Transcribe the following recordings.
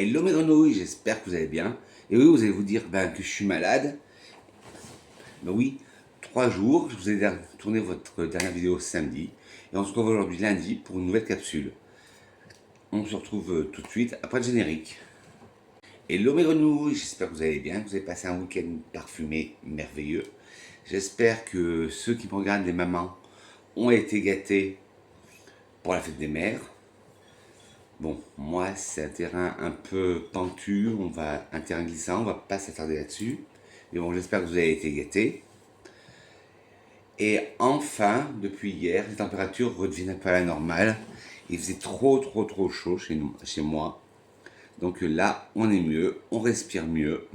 Hello mes grenouilles, j'espère que vous allez bien. Et oui, vous allez vous dire que je suis malade. Ben oui, 3 jours, je vous ai tourné votre dernière vidéo samedi. Et on se retrouve aujourd'hui lundi pour une nouvelle capsule. On se retrouve tout de suite après le générique. Hello mes grenouilles, j'espère que vous allez bien, que vous avez passé un week-end parfumé merveilleux. J'espère que ceux qui me regardent, les mamans, ont été gâtés pour la fête des mères. Bon, moi, c'est un terrain un peu pentu, un terrain glissant, on va pas s'attarder là-dessus. Mais bon, j'espère que vous avez été gâtés. Et enfin, depuis hier, les températures redeviennent un peu à la normale. Il faisait trop chaud chez moi. Donc là, on est mieux, on respire mieux.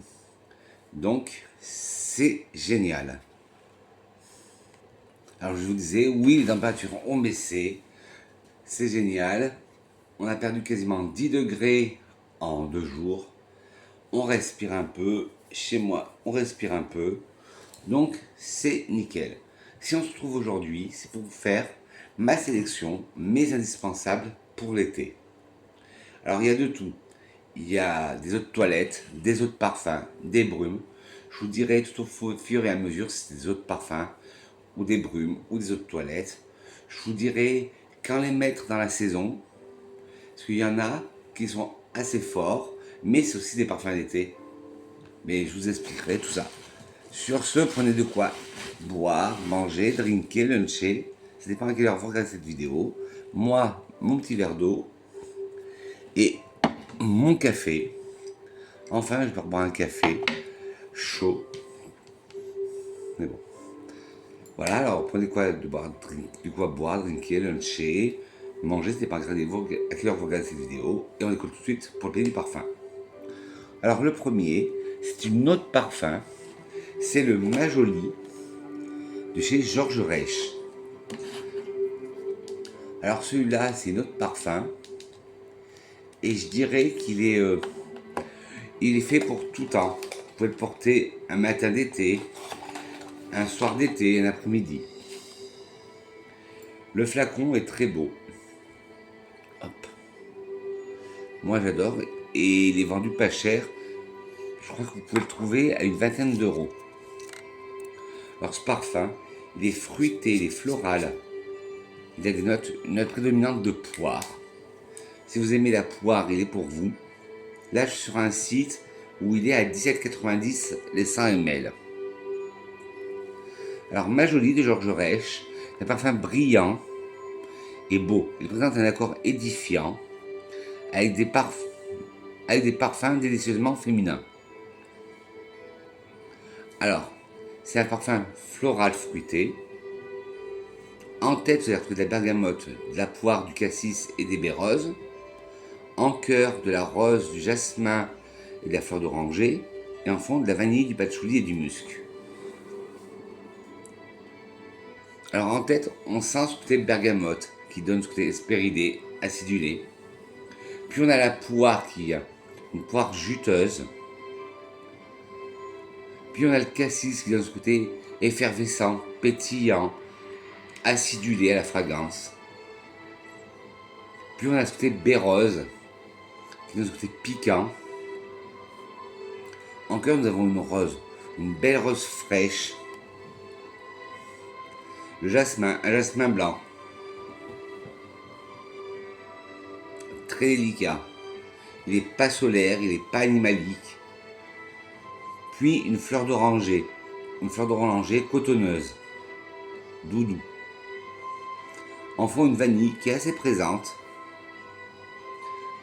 Donc, c'est génial. Alors, je vous disais, oui, les températures ont baissé. C'est génial. On a perdu quasiment 10 degrés en 2 jours. On respire un peu. Chez moi, on respire un peu. Donc, c'est nickel. Si on se trouve aujourd'hui, c'est pour vous faire ma sélection, mes indispensables pour l'été. Alors, il y a de tout. Il y a des eaux de toilette, des eaux de parfum, des brumes. Je vous dirai tout au fur et à mesure si c'est des eaux de parfum, ou des brumes, ou des eaux de toilette. Je vous dirai quand les mettre dans la saison. Parce qu'il y en a qui sont assez forts, mais c'est aussi des parfums d'été. Mais je vous expliquerai tout ça. Sur ce, prenez de quoi boire, manger, drinker, luncher. Ça dépend à quelle heure vous regardez cette vidéo. Moi, mon petit verre d'eau et mon café. Enfin, je vais boire un café chaud. Mais bon. Voilà, alors prenez de quoi boire, drinker, luncher, manger. Ça dépend à quelle heure vous regardez cette vidéo. Et on écoute tout de suite pour le pays du parfum. Alors le premier, c'est une eau de parfum. C'est le Majoli de chez Georges Reich. Alors celui-là, c'est une eau de parfum. Et je dirais il est fait pour tout temps. Vous pouvez le porter un matin d'été, un soir d'été, un après-midi. Le flacon est très beau. Hop. Moi j'adore. Et il est vendu pas cher. Je crois que vous pouvez le trouver à une vingtaine d'euros. Alors ce parfum, il est fruité, il est floral. Il a une note prédominante de poire. Si vous aimez la poire, il est pour vous. Là, je suis sur un site où il est à 17,90 les 100 ml. Alors, Majoli de Georges Reich, c'est un parfum brillant et beau. Il présente un accord édifiant avec des parfums délicieusement féminins. Alors, c'est un parfum floral fruité. En tête, vous allez retrouver de la bergamote, de la poire, du cassis et des baies roses. En cœur, de la rose, du jasmin et de la fleur d'oranger. Et en fond, de la vanille, du patchouli et du musc. Alors en tête, on sent ce côté bergamote qui donne ce côté hespéridé, acidulé. Puis on a la poire qui est une poire juteuse. Puis on a le cassis qui donne ce côté effervescent, pétillant, acidulé à la fragrance. Puis on a ce côté baie rose qui donne ce côté piquant. En cœur, nous avons une rose, une belle rose fraîche. Le jasmin, un jasmin blanc. Très délicat. Il n'est pas solaire, il n'est pas animalique. Puis une fleur d'oranger cotonneuse, doudou. En fond, une vanille qui est assez présente.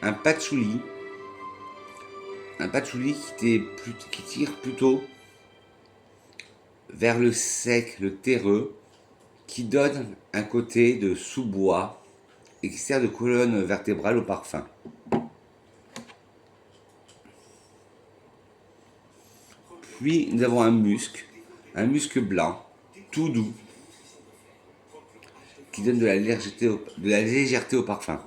Un patchouli qui tire plutôt vers le sec, le terreux, qui donne un côté de sous-bois et qui sert de colonne vertébrale au parfum. Puis nous avons un musc blanc, tout doux, qui donne de la légèreté au parfum.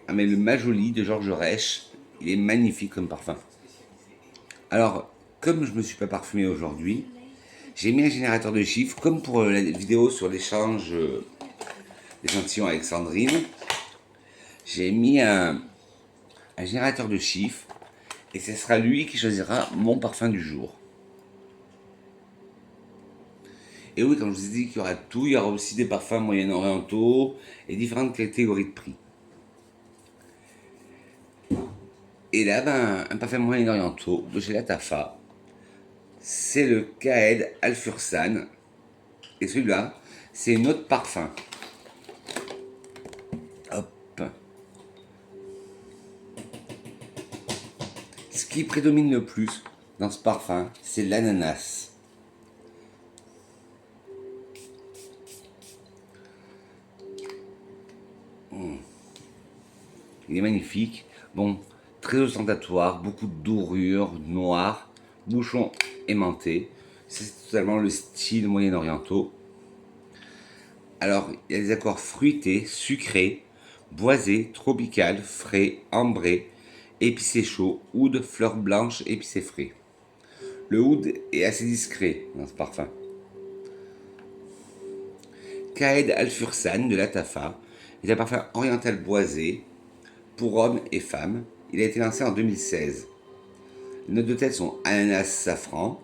Ah mais le Majoli de Georges Reich, il est magnifique comme parfum. Alors, comme je ne me suis pas parfumé aujourd'hui, j'ai mis un générateur de chiffres, comme pour la vidéo sur l'échange d'échantillons avec Sandrine. J'ai mis un un générateur de chiffres, et ce sera lui qui choisira mon parfum du jour. Et oui, comme je vous ai dit qu'il y aura tout, il y aura aussi des parfums moyen-orientaux et différentes catégories de prix. Et là, ben, un parfum moyen-orientaux de chez Latafa, c'est le Kaed Al Fursan. Et celui-là, c'est une autre parfum. Hop. Ce qui prédomine le plus dans ce parfum, c'est l'ananas. Il est magnifique. Bon, très ostentatoire, beaucoup de dorure, noir, bouchon aimanté. C'est totalement le style moyen-orientaux. Alors, il y a des accords fruités, sucrés, boisés, tropical, frais, ambré, épicé chaud, oud, fleurs blanches, épicé frais. Le oud est assez discret dans ce parfum. Kaed Al Fursan de Latafa est un parfum oriental boisé pour hommes et femmes. Il a été lancé en 2016. Les notes de tête sont ananas, safran.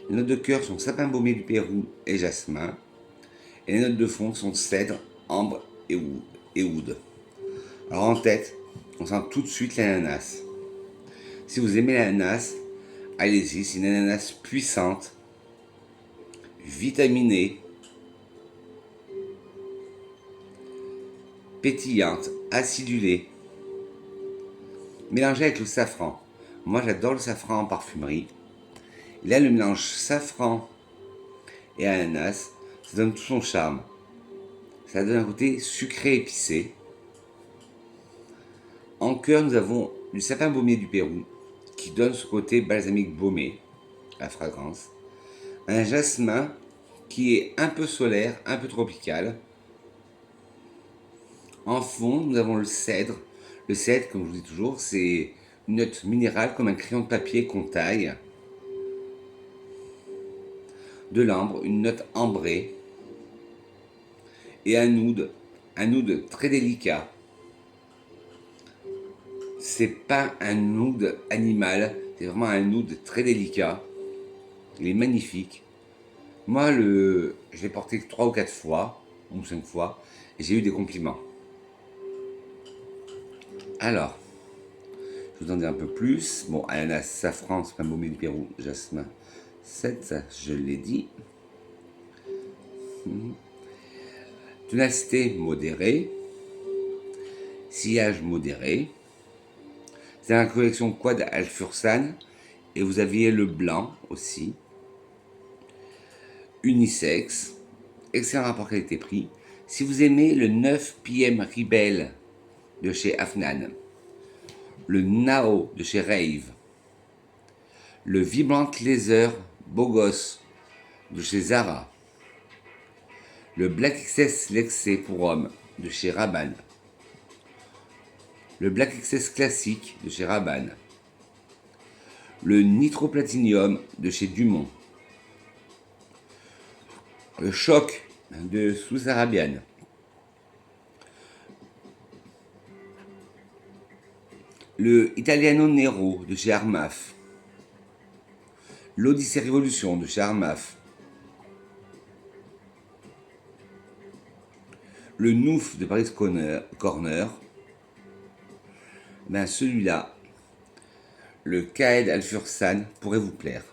Les notes de cœur sont sapin baumé du Pérou et jasmin. Et les notes de fond sont cèdre, ambre et oud. Alors en tête, on sent tout de suite l'ananas. Si vous aimez l'ananas, allez-y, c'est une ananas puissante, vitaminée, pétillante, acidulée, mélangée avec le safran. Moi j'adore le safran en parfumerie. Et là, le mélange safran et ananas, ça donne tout son charme. Ça donne un côté sucré épicé. En cœur, nous avons du sapin baumé du Pérou, qui donne ce côté balsamique baumé, la fragrance. Un jasmin qui est un peu solaire, un peu tropical. En fond, nous avons le cèdre. Le cèdre, comme je vous dis toujours, c'est une note minérale comme un crayon de papier qu'on taille. De l'ambre, une note ambrée. Et un oud très délicat. C'est pas un oud animal, c'est vraiment un oud très délicat. Il est magnifique. Moi, je l'ai porté 3 ou 4 fois, ou 5 fois, et j'ai eu des compliments. Alors, je vous en dis un peu plus. Bon, ananas, safran, sapin baumé du Pérou, jasmin, 7, je l'ai dit. Ténacité modérée, sillage modéré. C'est la collection Quad Al Fursan, et vous aviez le blanc aussi. Unisex, excellent rapport qualité-prix. Si vous aimez le 9 PM Rebel de chez Afnan, le Nao de chez Rave, le Vibrant Laser Bogos de chez Zara, le Black XS Lexé pour hommes de chez Rabanne, le Black XS Classique de chez Rabanne, le Nitro Platinum de chez Dumont, le Choc de Sous Arabian, le Italiano Nero de chez Armaf, l'Odyssée Révolution de chez Armaf, le Nouf de Paris Corner, ben celui-là, le Kaed Al Fursan, pourrait vous plaire.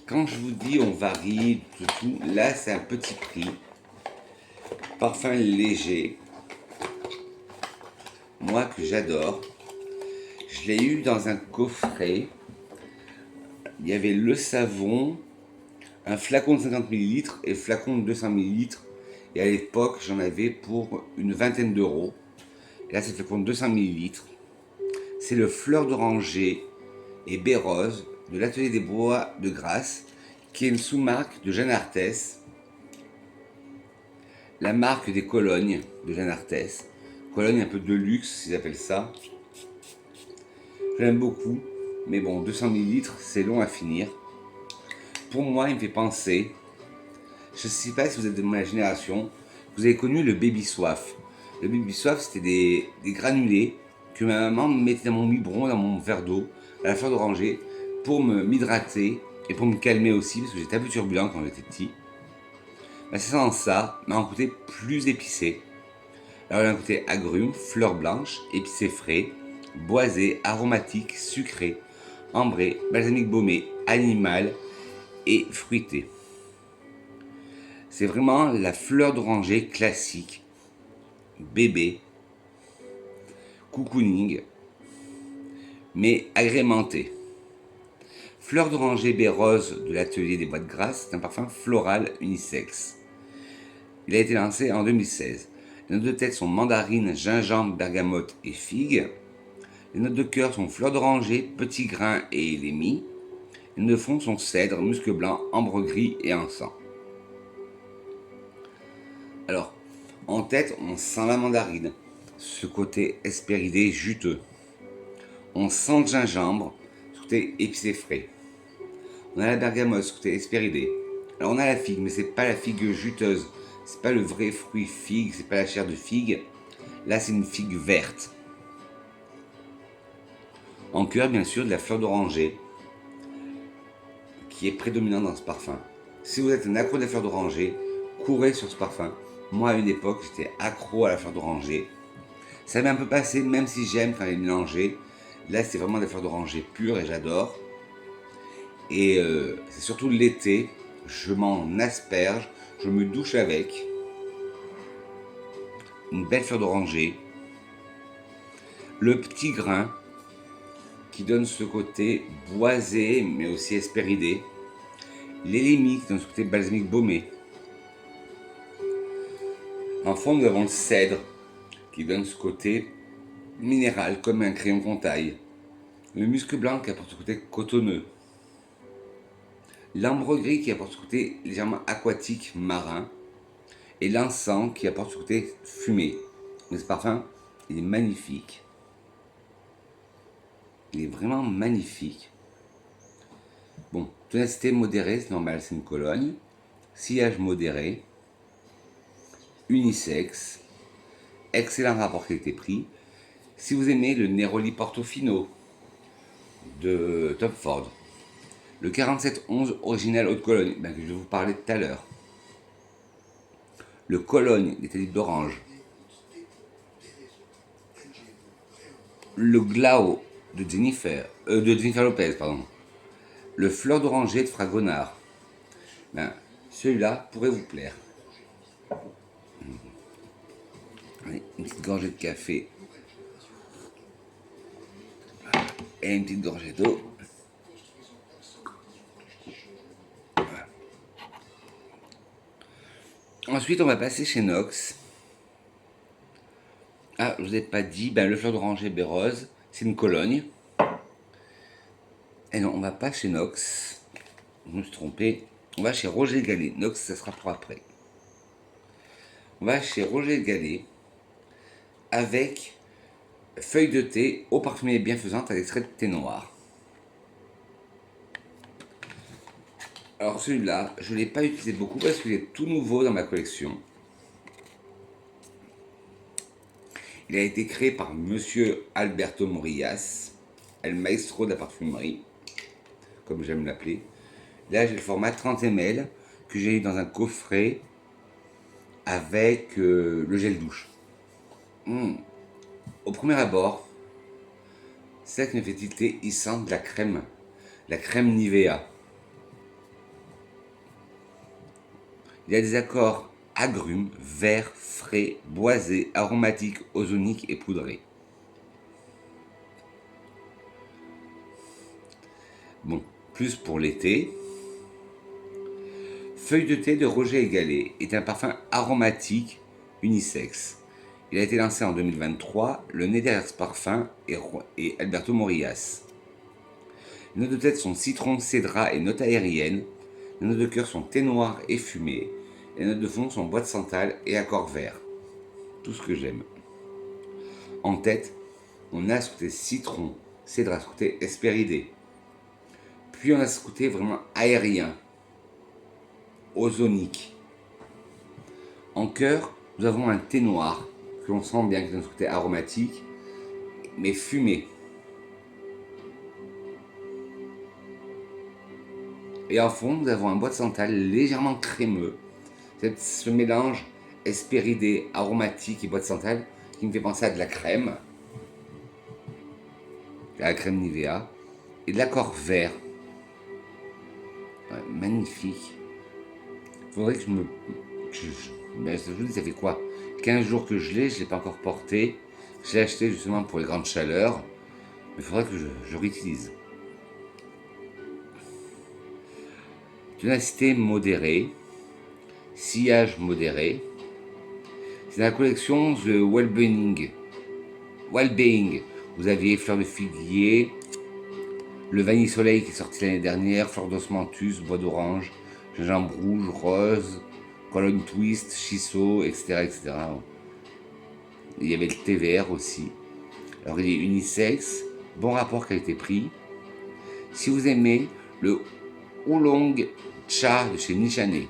Quand je vous dis on varie, tout, là c'est un petit prix. Parfum léger. Moi que j'adore. Je l'ai eu dans un coffret. Il y avait le savon, un flacon de 50 ml et le flacon de 200 ml. Et à l'époque, j'en avais pour une vingtaine d'euros. Et là, c'est le flacon de 200 ml. C'est le Fleur d'Oranger et Baie Rose de l'Atelier des Bois de Grasse, qui est une sous-marque de Jeanne Arthès. La marque des colognes de Jeanne Arthès. Cologne un peu de luxe, ils appellent ça. J'aime beaucoup, mais bon, 200 ml, c'est long à finir. Pour moi, il me fait penser, je ne sais pas si vous êtes de ma génération, Vous avez connu le baby soif. Le baby soif, c'était des granulés que ma maman mettait dans mon biberon, dans mon verre d'eau, à la fleur d'oranger, pour m'hydrater et pour me calmer aussi, parce que j'étais un peu turbulent quand j'étais petit. Bah, c'est sans ça, mais en côté plus épicé. Alors, il y a un côté agrumes, fleurs blanches, épicé frais, boisé, aromatique, sucré, ambré, balsamique baumé, animal et fruité. C'est vraiment la fleur d'oranger classique, bébé, cocooning, mais agrémenté. Fleur d'oranger baie rose de l'atelier des boîtes grasses, c'est un parfum floral unisexe. Il a été lancé en 2016. Les notes de tête sont mandarine, gingembre, bergamote et figue. Les notes de cœur sont fleur d'oranger, petit grain et lémie. Les notes de fond sont cèdre, musc blanc, ambre gris et encens. Alors, en tête, on sent la mandarine, ce côté hespéridé juteux. On sent le gingembre, ce côté épicé frais. On a la bergamote, ce côté hespéridé. Alors on a la figue, mais c'est pas la figue juteuse. C'est pas le vrai fruit figue, c'est pas la chair de figue. Là, c'est une figue verte. En cœur, bien sûr, de la fleur d'oranger, qui est prédominante dans ce parfum. Si vous êtes un accro de la fleur d'oranger, courez sur ce parfum. Moi, à une époque, j'étais accro à la fleur d'oranger. Ça m'est un peu passé, même si j'aime quand elle est mélangée. Là, c'est vraiment de la fleur d'oranger pure et j'adore. Et c'est surtout l'été, je m'en asperge, je me douche avec. Une belle fleur d'oranger. Le petit grain qui donne ce côté boisé, mais aussi hespéridé. L'élémie qui donne ce côté balsamique baumé. En fond, nous avons le cèdre qui donne ce côté minéral, comme un crayon qu'on taille. Le musc blanc qui apporte ce côté cotonneux. L'ambre gris qui apporte ce côté légèrement aquatique, marin. Et l'encens qui apporte ce côté fumé. Mais ce parfum, il est magnifique. Il est vraiment magnifique. Bon, tonalité modérée, c'est normal, c'est une Cologne. Sillage modéré. Unisexe. Excellent rapport qualité-prix. Si vous aimez le Neroli Portofino de Tom Ford, le 4711 original Haute Cologne, que je vais vous parler tout à l'heure, le Cologne des Tulipes d'Orange, le Glau de Jennifer Lopez, pardon, le Fleur d'Oranger de Fragonard, celui-là pourrait vous plaire. Allez, une petite gorgée de café et une petite gorgée d'eau. Voilà. Ensuite, on va passer chez Nox. Ah, je vous ai pas dit, le Fleur d'Oranger baie rose, c'est une Cologne. Et non, on va pas chez Nox. Je me suis trompé. On va chez Roger Gallet. Nox, ça sera pour après. On va chez Roger Gallet avec feuille de thé, eau parfumée et bienfaisante à l'extrait de thé noir. Alors celui-là, je ne l'ai pas utilisé beaucoup parce qu'il est tout nouveau dans ma collection. Il a été créé par Monsieur Alberto Morillas, El Maestro de la parfumerie, comme j'aime l'appeler. Là, j'ai le format 30 ml que j'ai eu dans un coffret avec le gel douche. Au premier abord, c'est ça qui me fait tilter, il sent de la crème Nivea. Il y a des accords agrumes, vert, frais, boisé, aromatique, ozonique et poudré. Bon, plus pour l'été. Feuille de thé de Roger Gallet est un parfum aromatique unisexe. Il a été lancé en 2023, le nez derrière ce parfum est Alberto Morillas. Les notes de tête sont citron, cédra et notes aériennes. Les notes de cœur sont thé noir et fumé. Les notes de fond sont bois de santal et accord vert. Tout ce que j'aime. En tête, on a ce côté citron, cédra, ce côté hespéridé. Puis on a ce côté vraiment aérien, ozonique. En cœur, nous avons un thé noir que l'on sent bien, qui donne ce côté aromatique, mais fumé. Et en fond, nous avons un bois de santal légèrement crémeux. Ce mélange hespéridé, aromatique et bois de santal qui me fait penser à de la crème Nivea, et de l'accord vert. Ouais, magnifique. Faudrait que je me... Ben, je vous dis, ça fait quoi 15 jours que je l'ai pas encore porté. Je l'ai acheté justement pour les grandes chaleurs. Mais il faudrait que je réutilise. Ténacité modérée. Sillage modéré. C'est la collection The Wellbeing. Vous aviez fleur de figuier, le vanille soleil qui est sorti l'année dernière, fleur d'osmanthus, bois d'orange, gingembre rouge, rose, colonne twist, shiso, etc., etc. Il y avait le thé vert aussi. Alors il est unisexe, bon rapport qualité-prix. Si vous aimez le oolong cha de chez Nichane,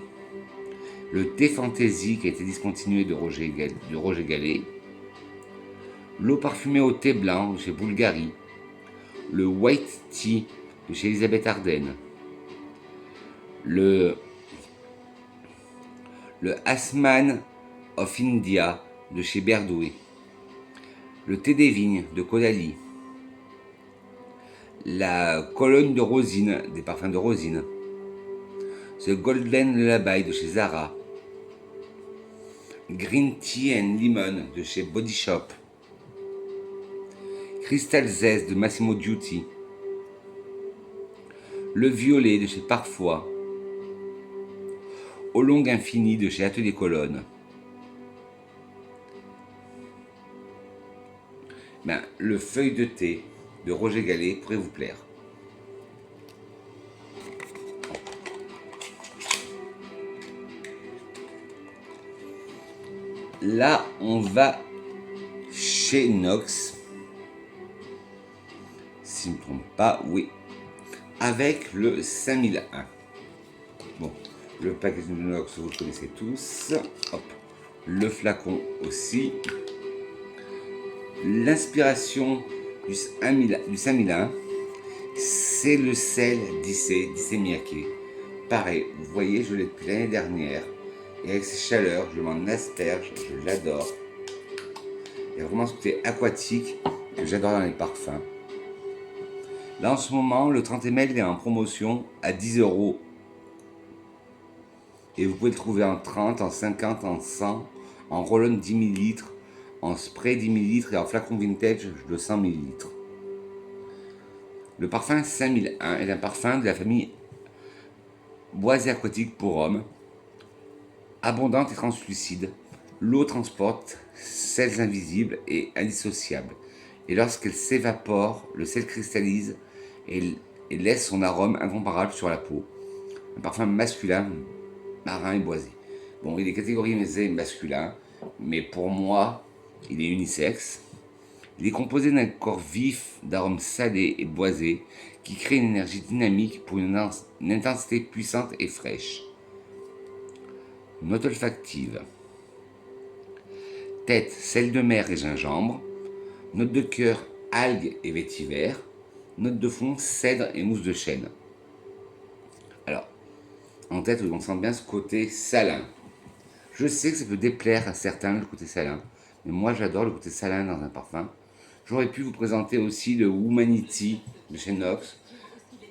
le thé fantasy qui a été discontinué de Roger Gallet, l'eau parfumée au thé blanc de chez Bulgari, le white tea de chez Elisabeth Arden, le Asman of India de chez Berdoué, le thé des vignes de Kodali, la colonne de rosine, des parfums de rosine, The Golden Lullaby de chez Zara, Green Tea and Lemon de chez Body Shop, Crystal Zest de Massimo Dutti, le violet de chez Parfois, Oolong Infini de chez Atelier Colonne. Ben, le feuille de thé de Roger Gallet pourrait vous plaire. Là, on va chez Nox. Si je ne me trompe pas, oui. Avec le 5001. Bon, le packaging de Nox, vous le connaissez tous. Hop, le flacon aussi. L'inspiration du 5001, c'est le sel d'Issey Miyake. Pareil, vous voyez, je l'ai depuis l'année dernière. Et avec ces chaleurs, je m'en asperge, je l'adore. Il y a vraiment ce côté aquatique que j'adore dans les parfums. Là en ce moment, le 30 ml est en promotion à 10 €. Et vous pouvez le trouver en 30, en 50, en 100, en roll-on 10 ml, en spray 10 ml et en flacon vintage de 100 ml. Le parfum 5001 est un parfum de la famille boisé aquatique pour hommes, abondante et translucide. L'eau transporte sels invisibles et indissociables. Et lorsqu'elle s'évapore, le sel cristallise et laisse son arôme incomparable sur la peau. Un parfum masculin, marin et boisé. Bon, il est catégorisé masculin, mais pour moi, il est unisexe. Il est composé d'un corps vif, d'arômes salés et boisés qui crée une énergie dynamique pour une intensité puissante et fraîche. Note olfactive. Tête, sel de mer et gingembre. Note de cœur, algues et vétiver. Note de fond, cèdre et mousse de chêne. Alors, en tête, on sent bien ce côté salin. Je sais que ça peut déplaire à certains le côté salin, mais moi j'adore le côté salin dans un parfum. J'aurais pu vous présenter aussi le Humanity de chez Nox,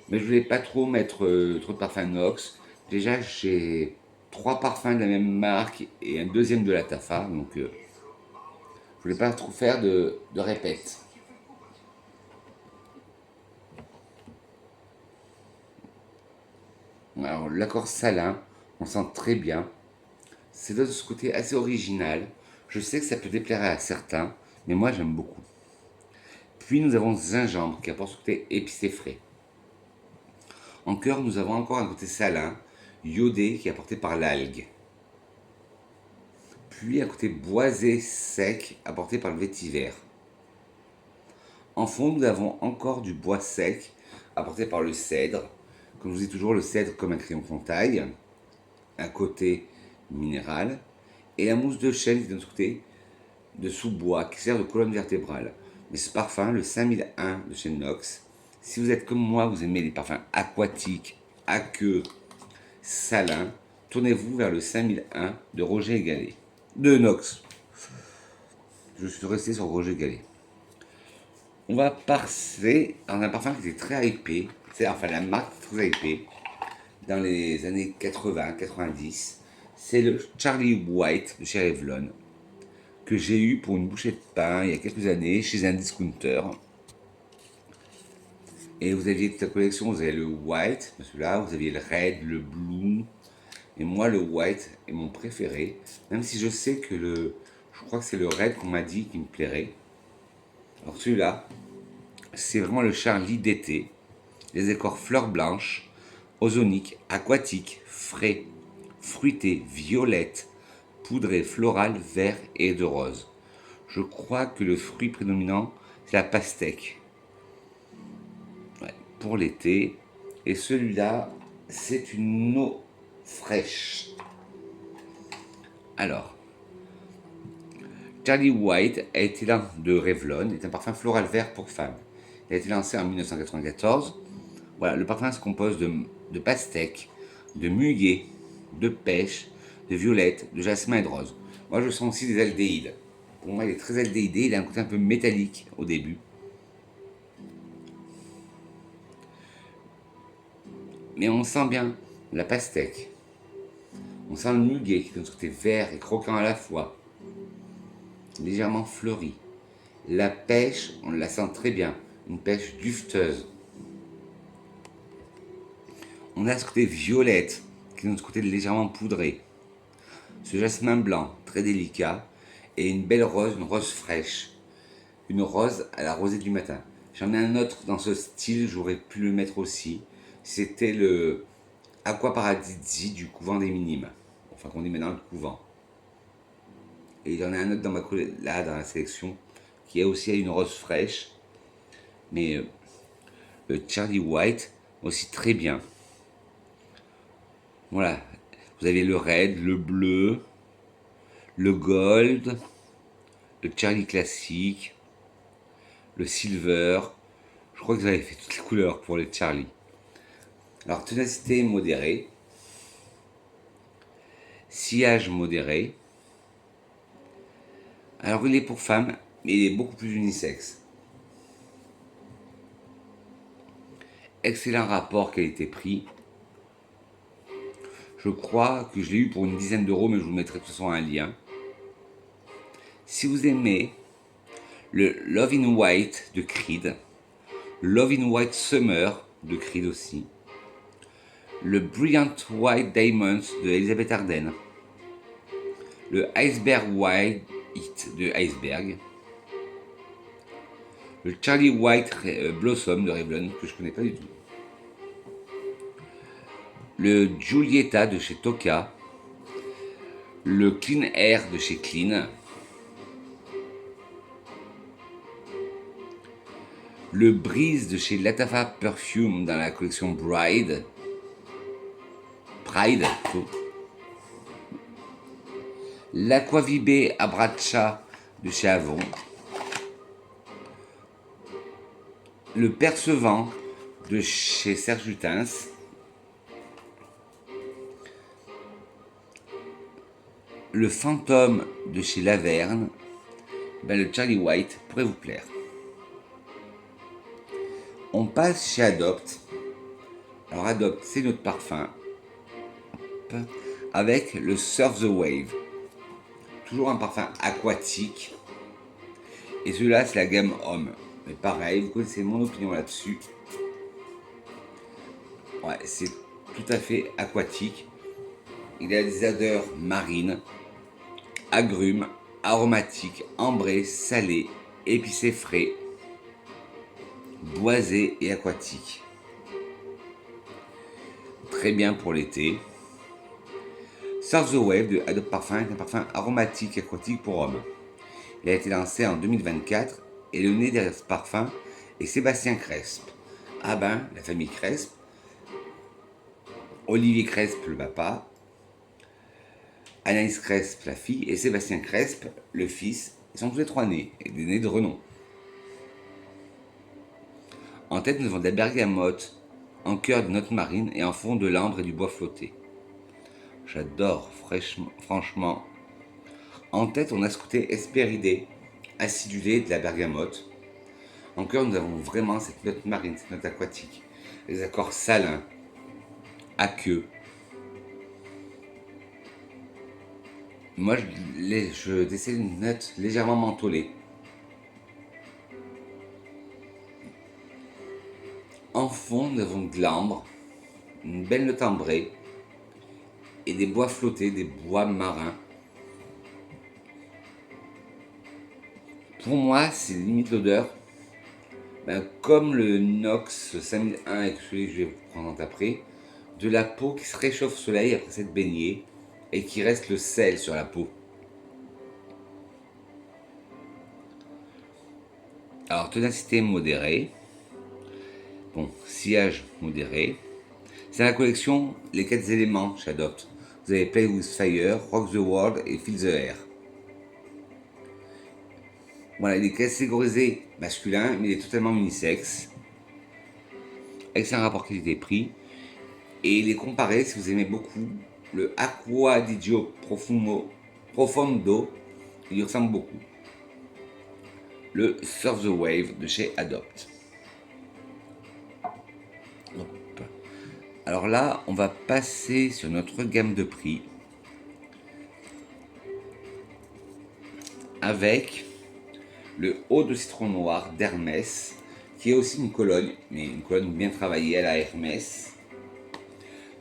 mais je voulais pas trop mettre trop de parfums Nox. Déjà j'ai 3 parfums de la même marque et un deuxième de la Tafa, donc je voulais pas trop faire de répète. Alors l'accord salin, on sent très bien. C'est de ce côté assez original. Je sais que ça peut déplaire à certains, mais moi j'aime beaucoup. Puis nous avons gingembre qui apporte ce côté épicé frais. En cœur, nous avons encore un côté salin, iodé qui est apporté par l'algue. Puis un côté boisé sec apporté par le vétiver. En fond, nous avons encore du bois sec apporté par le cèdre. Comme je vous dis toujours, le cèdre comme un crayon fontaine, un côté minéral. et la mousse de chêne qui est de notre côté de sous-bois qui sert de colonne vertébrale. Mais ce parfum, le 5001 de chez Nox, si vous êtes comme moi, vous aimez les parfums aquatiques, aqueux, salins, tournez-vous vers le 5001 de Roger Gallet. De Nox. Je suis resté sur Roger Gallet. On va passer dans un parfum qui était très hypé, c'est enfin la marque très hypée dans les années 80-90. C'est le Charlie White de chez Revlon que j'ai eu pour une bouchée de pain il y a quelques années chez un discounter. Et vous aviez toute la collection, vous avez le white, celui-là, vous aviez le red, le blue. Et moi, le white est mon préféré, même si je sais que je crois que c'est le red qu'on m'a dit qui me plairait. Alors celui-là, c'est vraiment le Charlie d'été. Les décors fleurs blanches, ozoniques, aquatiques, frais, fruités, violettes, poudré, floral, vert et de rose. Je crois que le fruit prédominant, c'est la pastèque. Ouais, pour l'été. Et celui-là, c'est une eau fraîche. Alors, Charlie White a été de Revlon, est un parfum floral vert pour femmes. Il a été lancé en 1994. Voilà, le parfum se compose de pastèque, de muguet, de pêche, de violette, de jasmin et de rose. Moi, je sens aussi des aldéhydes. Pour moi, il est très aldéhydé, il a un côté un peu métallique au début. Mais on sent bien la pastèque. On sent le muguet qui donne ce côté vert et croquant à la fois, légèrement fleuri. La pêche, on la sent très bien, une pêche dufteuse. On a ce côté violette qui donne ce côté légèrement poudré. Ce jasmin blanc, très délicat, et une belle rose, une rose fraîche. Une rose à la rosée du matin. J'en ai un autre dans ce style, j'aurais pu le mettre aussi. C'était le Aqua Paradisi du couvent des Minimes. Enfin, qu'on dit maintenant le couvent. Et il y en a un autre là, dans la sélection, qui a aussi une rose fraîche. Mais le Charlie White, aussi très bien. Voilà. Vous avez le red, le bleu, le gold, le Charlie classique, le silver. Je crois que vous avez fait toutes les couleurs pour les Charlie. Alors, ténacité modérée, sillage modéré. Alors, il est pour femmes, mais il est beaucoup plus unisexe. Excellent rapport qualité-prix. Je crois que je l'ai eu pour une dizaine d'euros, mais je vous mettrai de toute façon un lien. Si vous aimez le Love in White de Creed, Love in White Summer de Creed aussi, le Brilliant White Diamonds de Elisabeth Arden, le Iceberg White de Iceberg, le Charlie White Blossom de Revlon que je connais pas du tout, le Giulietta de chez Toka, le Clean Air de chez Clean, le Breeze de chez Latafa Perfume dans la collection Pride, l'Aquavibé Abbraccia de chez Avon, le Percevant de chez Serge Lutens, le Fantôme de chez Laverne. Le Charlie White pourrait vous plaire. On passe chez Adopt. Alors Adopt, c'est notre parfum avec le Surf the Wave. Toujours un parfum aquatique. Et celui-là, c'est la gamme Homme. Mais pareil, vous connaissez mon opinion là-dessus. Ouais, c'est tout à fait aquatique. Il a des odeurs marines, agrumes, aromatiques, ambrés, salés, épicés frais, boisés et aquatiques. Très bien pour l'été. Surf the Wave de Adopt Parfum est un parfum aromatique et aquatique pour hommes. Il a été lancé en 2024 et le nez derrière ce parfum est Sébastien Cresp. Ah ben, la famille Cresp, Olivier Cresp le papa, Anaïs Cresp, la fille, et Sébastien Cresp, le fils. Ils sont tous les trois nés, et des nés de renom. En tête, nous avons de la bergamote, en cœur de notes marines et en fond de l'ambre et du bois flotté. J'adore, franchement. En tête, on a ce côté hespéridé, acidulé de la bergamote. En cœur, nous avons vraiment cette note marine, cette note aquatique. Les accords salins, aqueux. Moi, je décèle une note légèrement mentholée. En fond, nous avons de l'ambre, une belle note ambrée et des bois flottés, des bois marins. Pour moi, c'est limite l'odeur. Comme le Nox 5001 et celui que je vais vous présenter après, de la peau qui se réchauffe au soleil après s'être baignée et qui reste le sel sur la peau. Alors, ténacité modérée. Bon, sillage modéré. C'est la collection Les 4 éléments chez Adopt. Vous avez Play with Fire, Rock the World et Feel the Air. Voilà, il est catégorisé masculin, mais il est totalement unisexe. Avec un rapport qualité-prix. Et il est comparé, si vous aimez beaucoup, le Aqua di Gio Profondo, il lui ressemble beaucoup. Le Surf the Wave de chez Adopt. Hop. Alors là, on va passer sur notre gamme de prix avec le Eau de citron noir d'Hermès, qui est aussi une Cologne, mais une Cologne bien travaillée à la Hermès.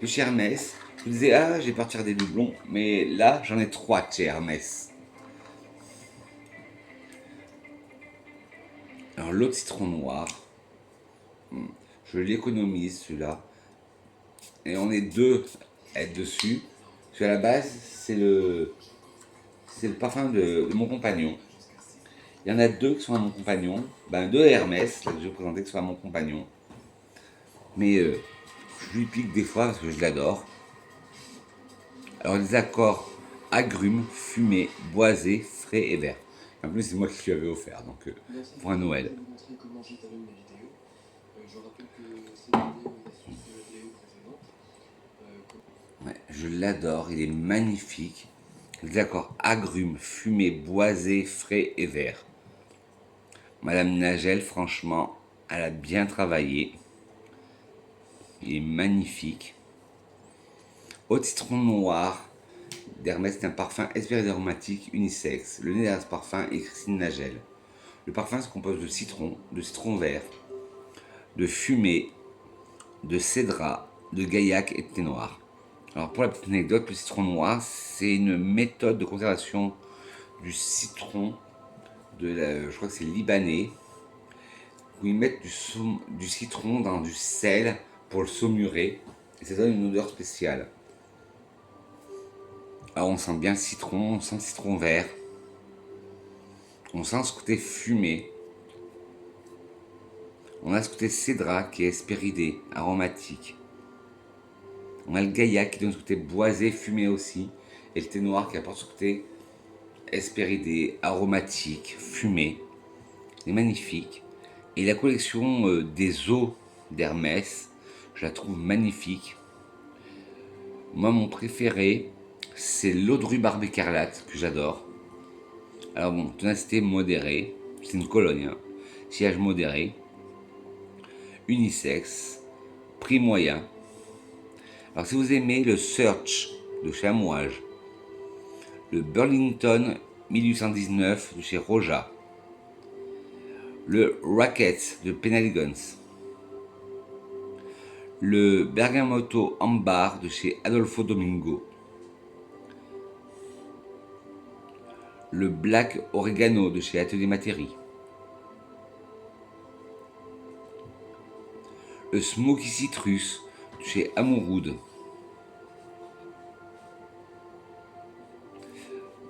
De chez Hermès, je vous disais, ah, j'ai partir des doublons, mais là, j'en ai 3 de chez Hermès. Alors, l'eau de citron noir, je l'économise celui-là. Et on est 2 à être dessus. Parce qu'à la base, c'est le parfum de mon compagnon. Il y en a 2 qui sont à mon compagnon. 2 Hermès, là, que je vais présenter, qui sont à mon compagnon. Mais je lui pique des fois parce que je l'adore. Alors, les accords agrumes, fumée, boisé, frais et vert. En plus, c'est moi qui lui avais offert, donc pour un Noël. Ouais, je l'adore, il est magnifique. Les accords agrumes, fumée, boisé, frais et vert. Madame Nagel, franchement, elle a bien travaillé. Il est magnifique. Eau de citron noir d'Hermès, c'est un parfum espéré aromatique unisexe. Le nez derrière ce parfum est Christine Nagel. Le parfum se compose de citron vert, de fumée, de cédra, de gaillac et de thé noir. Alors pour la petite anecdote, le citron noir, c'est une méthode de conservation du citron, je crois que c'est libanais, où ils mettent du citron dans du sel pour le saumurer, et ça donne une odeur spéciale. Alors on sent bien le citron, on sent le citron vert, on sent ce côté fumé, on a ce côté cédra qui est hespéridé, aromatique. On a le gaillac qui donne ce côté boisé, fumé aussi, et le thé noir qui apporte ce côté hespéridé, aromatique, fumé. C'est magnifique. Et la collection des eaux d'Hermès, je la trouve magnifique. Moi, mon préféré, c'est l'eau de rhubarbe écarlate, que j'adore. Alors bon, ténacité modérée, c'est une Cologne, hein. Sillage modéré, unisexe, prix moyen. Alors si vous aimez le Search de chez Amouage, le Burlington 1819 de chez Roja, le Racket de Penhaligon's, le Bergamoto Ambar de chez Adolfo Domingo, le Black Oregano de chez Atelier Materi, le Smoky Citrus de chez Amouroud,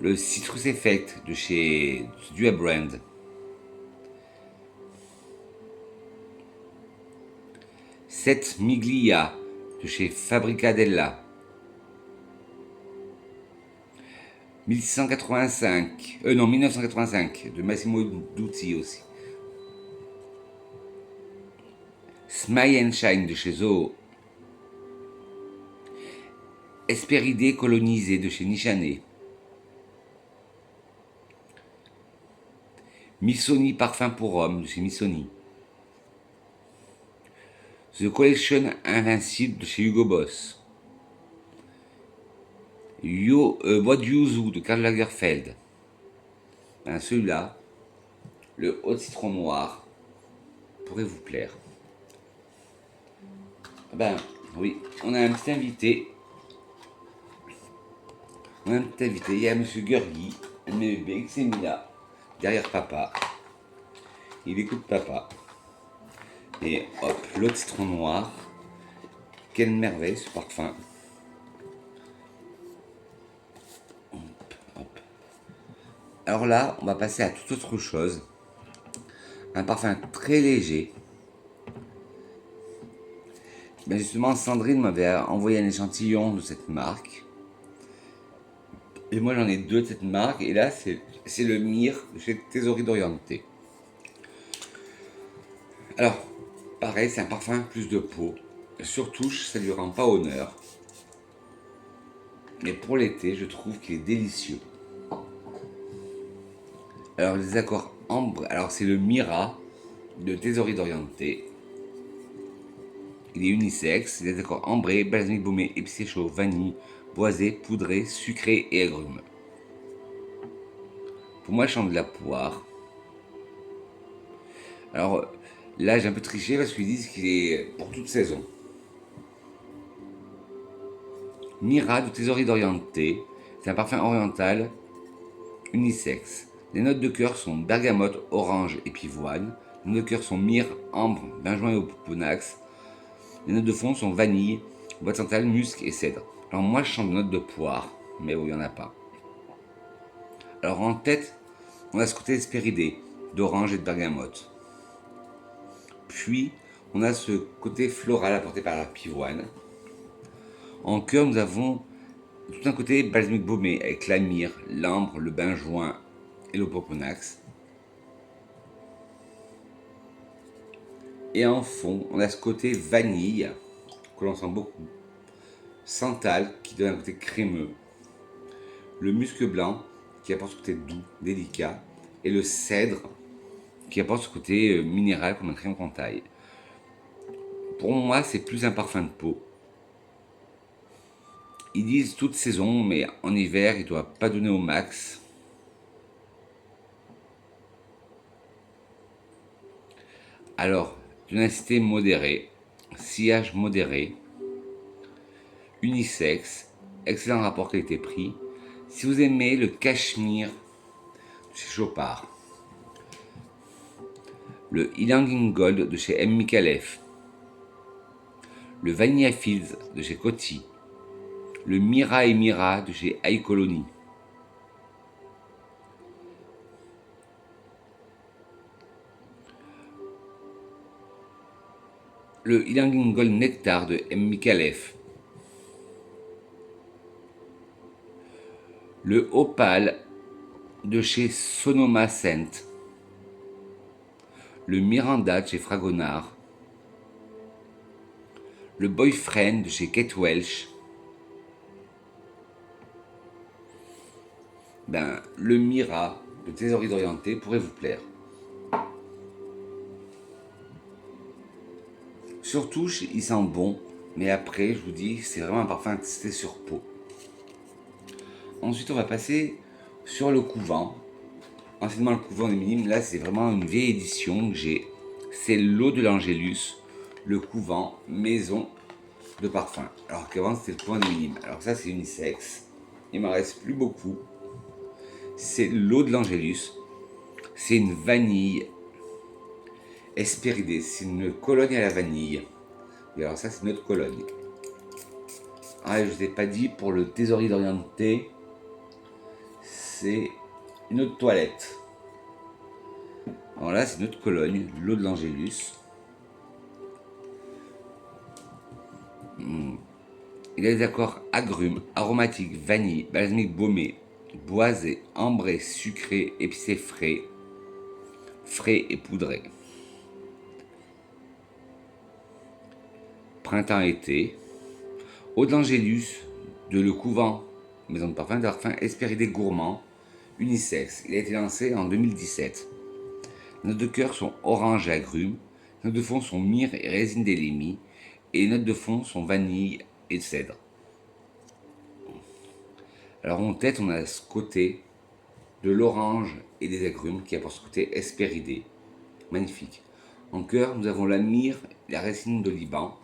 le Citrus Effect de chez Dua Brand, Set Miglia de chez Fabrica Della, Non, 1985, de Massimo Dutti aussi. Smile and Shine de chez Zoho. Hespéridés colonisés de chez Nichané. Missoni Parfum pour Homme de chez Missoni. The Collection Invincible de chez Hugo Boss. Bois de Yuzu de Karl Lagerfeld. Ben, celui-là, le haut de citron noir, pourrait vous plaire. Ben oui, on a un petit invité. Il y a Monsieur Gurgi, un de mes bébés, qui s'est mis là, derrière papa. Il écoute papa. Et hop, l'eau de citron noir. Quelle merveille ce parfum. Hop, hop. Alors là, on va passer à toute autre chose. Un parfum très léger. Ben justement, Sandrine m'avait envoyé un échantillon de cette marque. Et moi j'en ai deux de cette marque. Et là, c'est le Myrrh de chez Thésauri d'Orienté. Alors, pareil, c'est un parfum plus de peau. Sur touche, ça lui rend pas honneur. Mais pour l'été, je trouve qu'il est délicieux. Alors, les accords ambre. Alors, c'est le Mira de Thésauri d'Orienté. Il est unisexe. Les accords ambré, balsamique baumé, épicé chaud, vanille, boisé, poudré, sucré et agrumes. Pour moi, je chante de la poire. Alors, là, j'ai un peu triché parce qu'ils disent qu'il est pour toute saison. Mira de Thésauri d'Orienté, c'est un parfum oriental unisexe. Les notes de cœur sont bergamote, orange et pivoine. Les notes de cœur sont myrrhe, ambre, benjoin et opoponax. Les notes de fond sont vanille, boîte centrale, musc et cèdre. Alors moi je chante des notes de poire, mais il n'y en a pas. Alors en tête, on a ce côté hespéridé, d'orange et de bergamote. Puis on a ce côté floral apporté par la pivoine. En cœur, nous avons tout un côté balsamique baumé avec la myrrhe, l'ambre, le benjoin et l'opoponax. Et en fond, on a ce côté vanille que l'on sent beaucoup. Santal qui donne un côté crémeux. Le musc blanc qui apporte ce côté doux, délicat. Et le cèdre qui apporte ce côté minéral comme un crème cantaille. Pour moi, c'est plus un parfum de peau. Ils disent toute saison, mais en hiver, il ne doit pas donner au max. Alors, tonalité modérée, sillage modéré, unisexe, excellent rapport qualité-prix. Si vous aimez le cachemire de chez Chopard, le Ylang Gold de chez M. Micallef, le Vanilla Fields de chez Coty, le Mira et Mira de chez High Colony, le Ylang Gold Nectar de M. Micallef, le Opale de chez Sonoma Scent, le Miranda de chez Fragonard, le Boyfriend de chez Kate Welch, le Mira de Thésauri d'Orienté pourrait vous plaire. Sur touche, il sent bon, mais après, je vous dis, c'est vraiment un parfum testé sur peau. Ensuite, on va passer sur le couvent. Anciennement, le couvent des Minimes, là, c'est vraiment une vieille édition que j'ai. C'est l'eau de l'Angélus, le couvent maison de parfum. Alors qu'avant, c'était le couvent des Minimes. Alors ça, c'est unisexe. Il m'en reste plus beaucoup. C'est l'eau de l'Angélus. C'est une vanille hespéridée. C'est une cologne à la vanille. Et alors ça, c'est notre cologne. Ah, je ne vous ai pas dit, pour le Thésauri d'Orienté, c'est une autre toilette. Alors là, c'est notre cologne, l'eau de l'Angélus. Il a des accords agrumes, aromatiques, vanille, balsamique baumé, boisé, ambré, sucré, épicé frais, frais et poudré. Printemps-été. Eau d'Angélus, de Le Couvent, maison de parfum Hespéridé gourmand, unisexe. Il a été lancé en 2017. Les notes de cœur sont orange et agrumes. Les notes de fond sont myrrhe et résine d'élémie. Et les notes de fond sont vanille et cèdre. Alors en tête, on a ce côté de l'orange et des agrumes qui apporte ce côté hespéridé. Magnifique. En cœur, nous avons la myrrhe et la résine de Liban.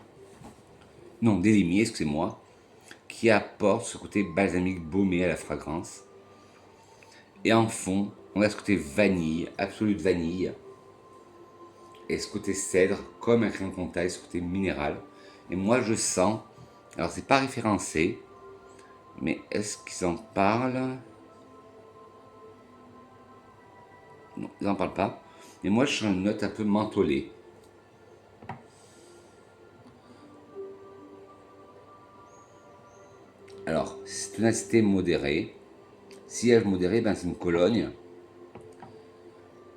Non, d'élémie, excusez-moi. Qui apporte ce côté balsamique baumé à la fragrance. Et en fond, on a ce côté vanille, absolute vanille. Et ce côté cèdre, comme un crayon de contail, ce côté minéral. Et moi, je sens, alors c'est pas référencé, mais est-ce qu'ils en parlent? Non, ils n'en parlent pas. Mais moi, je sens une note un peu mentholée. Alors, tonalité modérée. Sillage modéré, ben, c'est une Cologne.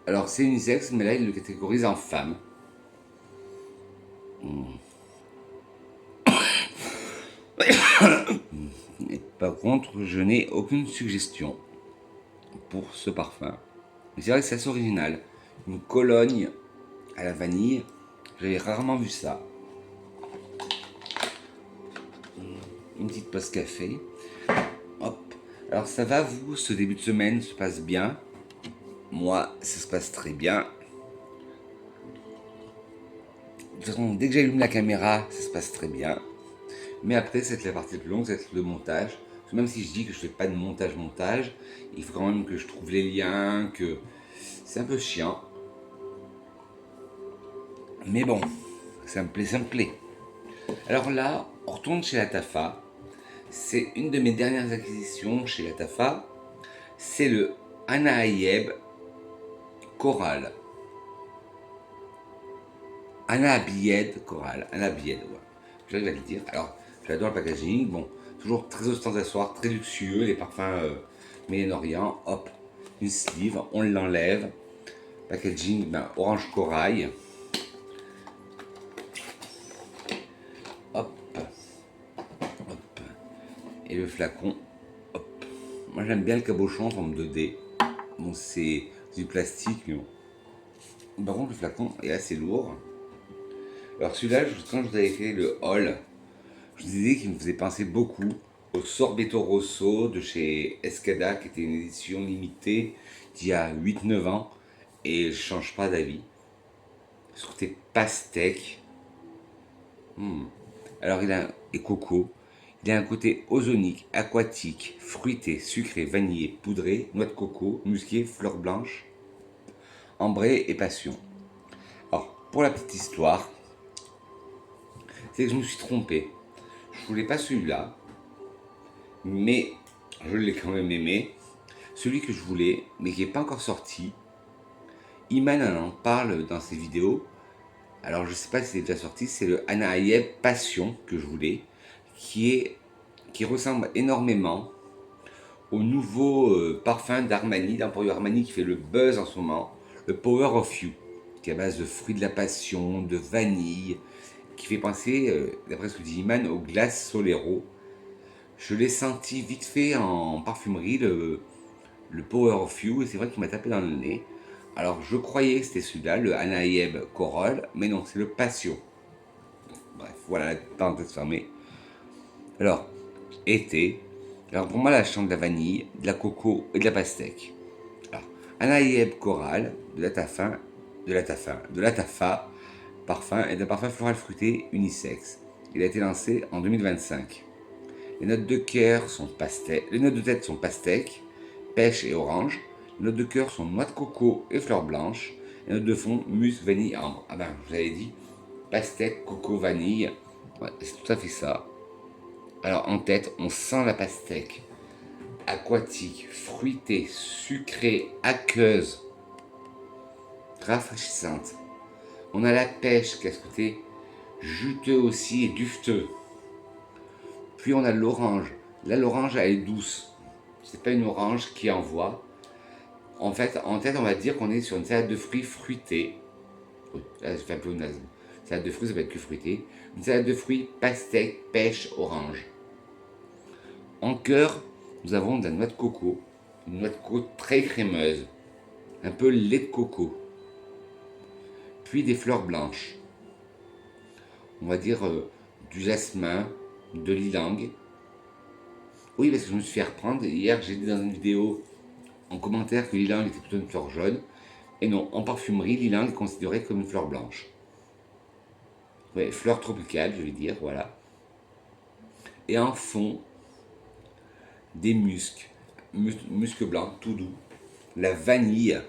Alors, c'est unisexe, mais là, il le catégorise en femme. Et par contre, je n'ai aucune suggestion pour ce parfum. Mais c'est vrai que c'est assez original. Une Cologne à la vanille, j'avais rarement vu ça. Une petite pause café. Hop. Alors ça va vous, ce début de semaine se passe bien. Moi, ça se passe très bien. De toute façon, dès que j'allume la caméra, ça se passe très bien. Mais après, c'est la partie plus longue, c'est le montage. Parce que même si je dis que je fais pas de montage, il faut quand même que je trouve les liens, que c'est un peu chiant. Mais bon, ça me plaît, ça me plaît. Alors là, on retourne chez la Tafa. C'est une de mes dernières acquisitions chez la Tafa. C'est le Anaïeb Coral. Anabied Coral. Anabied, ouais. J'arrive à le dire. Alors, j'adore le packaging. Bon, toujours très ostentatoire, très luxueux. Les parfums Moyen-Orient. Hop, une sleeve, on l'enlève. Packaging, ben, orange corail. Hop, hop. Et le flacon, hop. Moi j'aime bien le cabochon en forme de dé. Bon, c'est du plastique, mais bon. Par contre, le flacon est assez lourd. Alors celui-là, quand je vous avais fait le haul, je vous disais qu'il me faisait penser beaucoup au Sorbetto Rosso de chez Escada, qui était une édition limitée d'il y a 8-9 ans. Et je change pas d'avis. Ce côté pastèque. Alors il a et coco. Il a un côté ozonique, aquatique, fruité, sucré, vanillé, poudré, noix de coco, musqué, fleurs blanches, ambré et passion. Alors, pour la petite histoire, c'est que je me suis trompé. Je voulais pas celui-là, mais je l'ai quand même aimé. Celui que je voulais, mais qui n'est pas encore sorti, Iman en parle dans ses vidéos. Alors je sais pas si c'est déjà sorti, c'est le Anaïeb Passion que je voulais, qui ressemble énormément au nouveau parfum d'Armani, d'Emporio Armani qui fait le buzz en ce moment, le Power of You, qui est à base de fruits de la passion, de vanille, qui fait penser, d'après ce que dit Iman, au glace Solero. Je l'ai senti vite fait en parfumerie, le Power of You, et c'est vrai qu'il m'a tapé dans le nez. Alors je croyais que c'était celui-là, le Anaïeb Coral, mais non, c'est le Passion. Bref, voilà la parenthèse fermée. Alors, été. Alors pour moi, la chante de la vanille, de la coco et de la pastèque. Alors, Anaïeb Coral, de la Tafa, parfum et d'un parfum floral fruité unisexe. Il a été lancé en 2025. Les notes de cœur sont pastèque, les notes de tête sont pastèque, pêche et orange. Les notes de cœur sont noix de coco et fleurs blanches. Les notes de fond, musc, vanille, ambre. Ah ben, je vous avais dit, pastèque, coco, vanille. Ouais, c'est tout à fait ça. Alors en tête, on sent la pastèque. Aquatique, fruitée, sucrée, aqueuse, rafraîchissante. On a la pêche qui a ce côté juteux aussi et dufteux. Puis on a l'orange. Là, l'orange, elle est douce. c'est pas une orange qui envoie. En fait, en tête, on va dire qu'on est sur une salade de fruits fruitée. Oui, là, je fais un peu naze. Salade de fruits, ça va être que fruité. Une salade de fruits, pastèque, pêche, orange. En cœur, nous avons de la noix de coco. Une noix de coco très crémeuse. Un peu lait de coco. Puis des fleurs blanches. On va dire du jasmin, de l'ylang. Oui, parce que je me suis fait reprendre. Hier, j'ai dit dans une vidéo en commentaire que l'ylang était plutôt une fleur jaune. Et non, en parfumerie, l'ylang est considéré comme une fleur blanche. Ouais, fleur tropicale, je vais dire, voilà. Et en fond, des muscs. Musc blanc, tout doux. La vanille,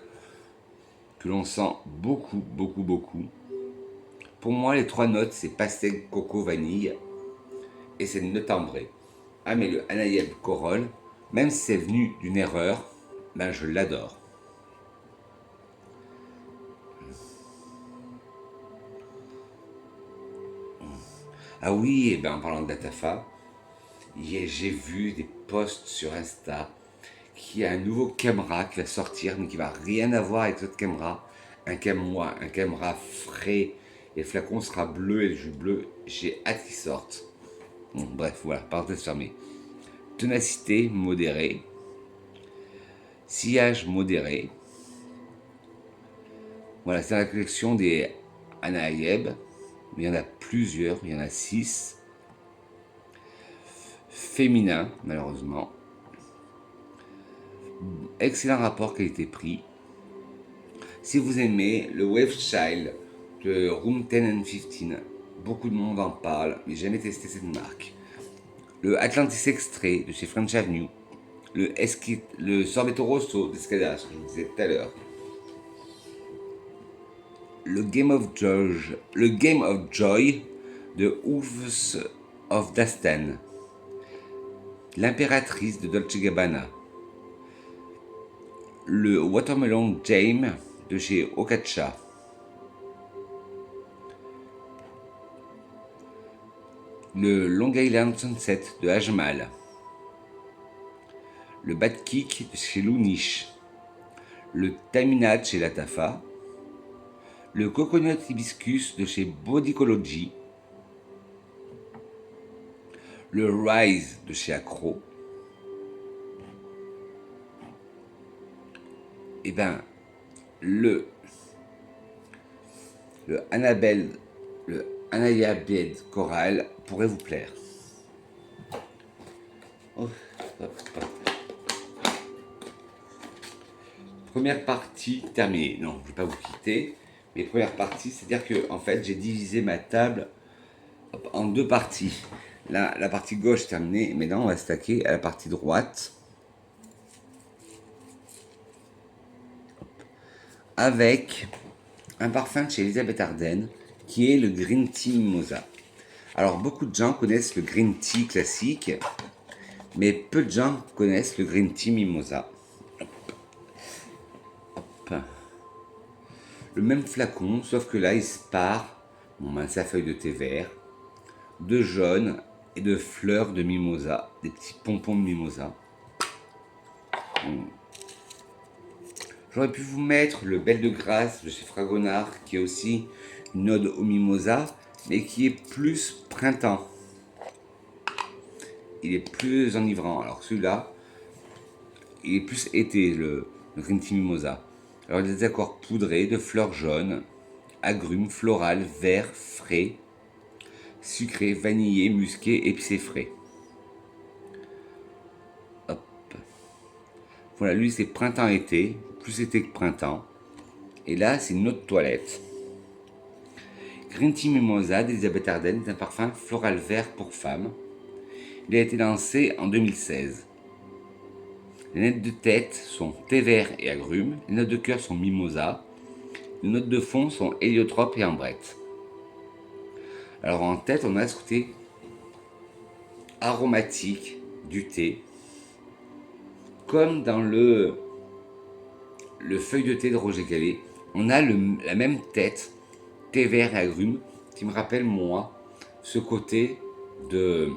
que l'on sent beaucoup, beaucoup, beaucoup. Pour moi, les 3 notes, c'est pastèque, coco, vanille. Et c'est une note ambrée. Ah, mais le Anayeb Corolle, même si c'est venu d'une erreur, ben je l'adore. Ah oui, et ben en parlant de Datafa, j'ai vu des posts sur Insta qui a un nouveau Camera qui va sortir, mais qui va rien avoir avec l'autre Camera. Un Camera frais, et le flacon sera bleu et le jus bleu. J'ai hâte qu'il sorte. Bon, bref, voilà, parenthèse fermée. Ténacité modérée, sillage modéré. Voilà, c'est la collection des Anayeb. Il y en a plusieurs, il y en a 6. Féminin, malheureusement. Excellent rapport qualité-prix. Si vous aimez le Wave Child de Room 10 and 15, beaucoup de monde en parle, mais j'ai jamais testé cette marque. Le Atlantis Extrait de chez French Avenue. Le Sorbetto Rosso d'Escada, ce que je vous disais tout à l'heure. Le Game of Joy de Hooves of Dasten. L'impératrice de Dolce Gabbana. Le Watermelon Jam de chez Okacha. Le Long Island Sunset de Ajmal. Le Bad Kick de chez Louniche. Le Taminat chez Latafa. Le Coconut Hibiscus de chez Bodycology. Le Rise de chez Accro. Et ben, le Anaya Bed Coral pourrait vous plaire. Oh, hop, hop. Première partie terminée. Non, je ne vais pas vous quitter. Mais première partie, c'est-à-dire que en fait, j'ai divisé ma table en 2 parties. Là, la partie gauche terminée. Maintenant, on va stacker à la partie droite. Avec un parfum de chez Elisabeth Arden qui est le Green Tea Mimosa. Alors beaucoup de gens connaissent le Green Tea classique, mais peu de gens connaissent le Green Tea Mimosa. Hop. Le même flacon, sauf que là il se part, bon ben sa feuille de thé vert, de jaune et de fleurs de mimosa, des petits pompons de mimosa. J'aurais pu vous mettre le Belle de Grâce de chez Fragonard, qui est aussi une ode au mimosa, mais qui est plus printemps. Il est plus enivrant. Alors celui-là, il est plus été, le Green Tea Mimosa. Alors il y a des accords poudrés de fleurs jaunes, agrumes, floral, vert, frais, sucré, vanillé, musqué, épicé frais. Hop. Voilà, lui c'est printemps-été, plus été que printemps. Et là, c'est une autre toilette. Green Tea Mimosa d'Elisabeth Arden est un parfum floral vert pour femmes. Il a été lancé en 2016. Les notes de tête sont thé vert et agrumes. Les notes de cœur sont mimosa. Les notes de fond sont héliotrope et ambrette. Alors en tête, on a ce côté aromatique du thé, comme dans le feuille de thé de Roger Calais. On a la même tête, thé vert et agrumes, qui me rappelle moi ce côté de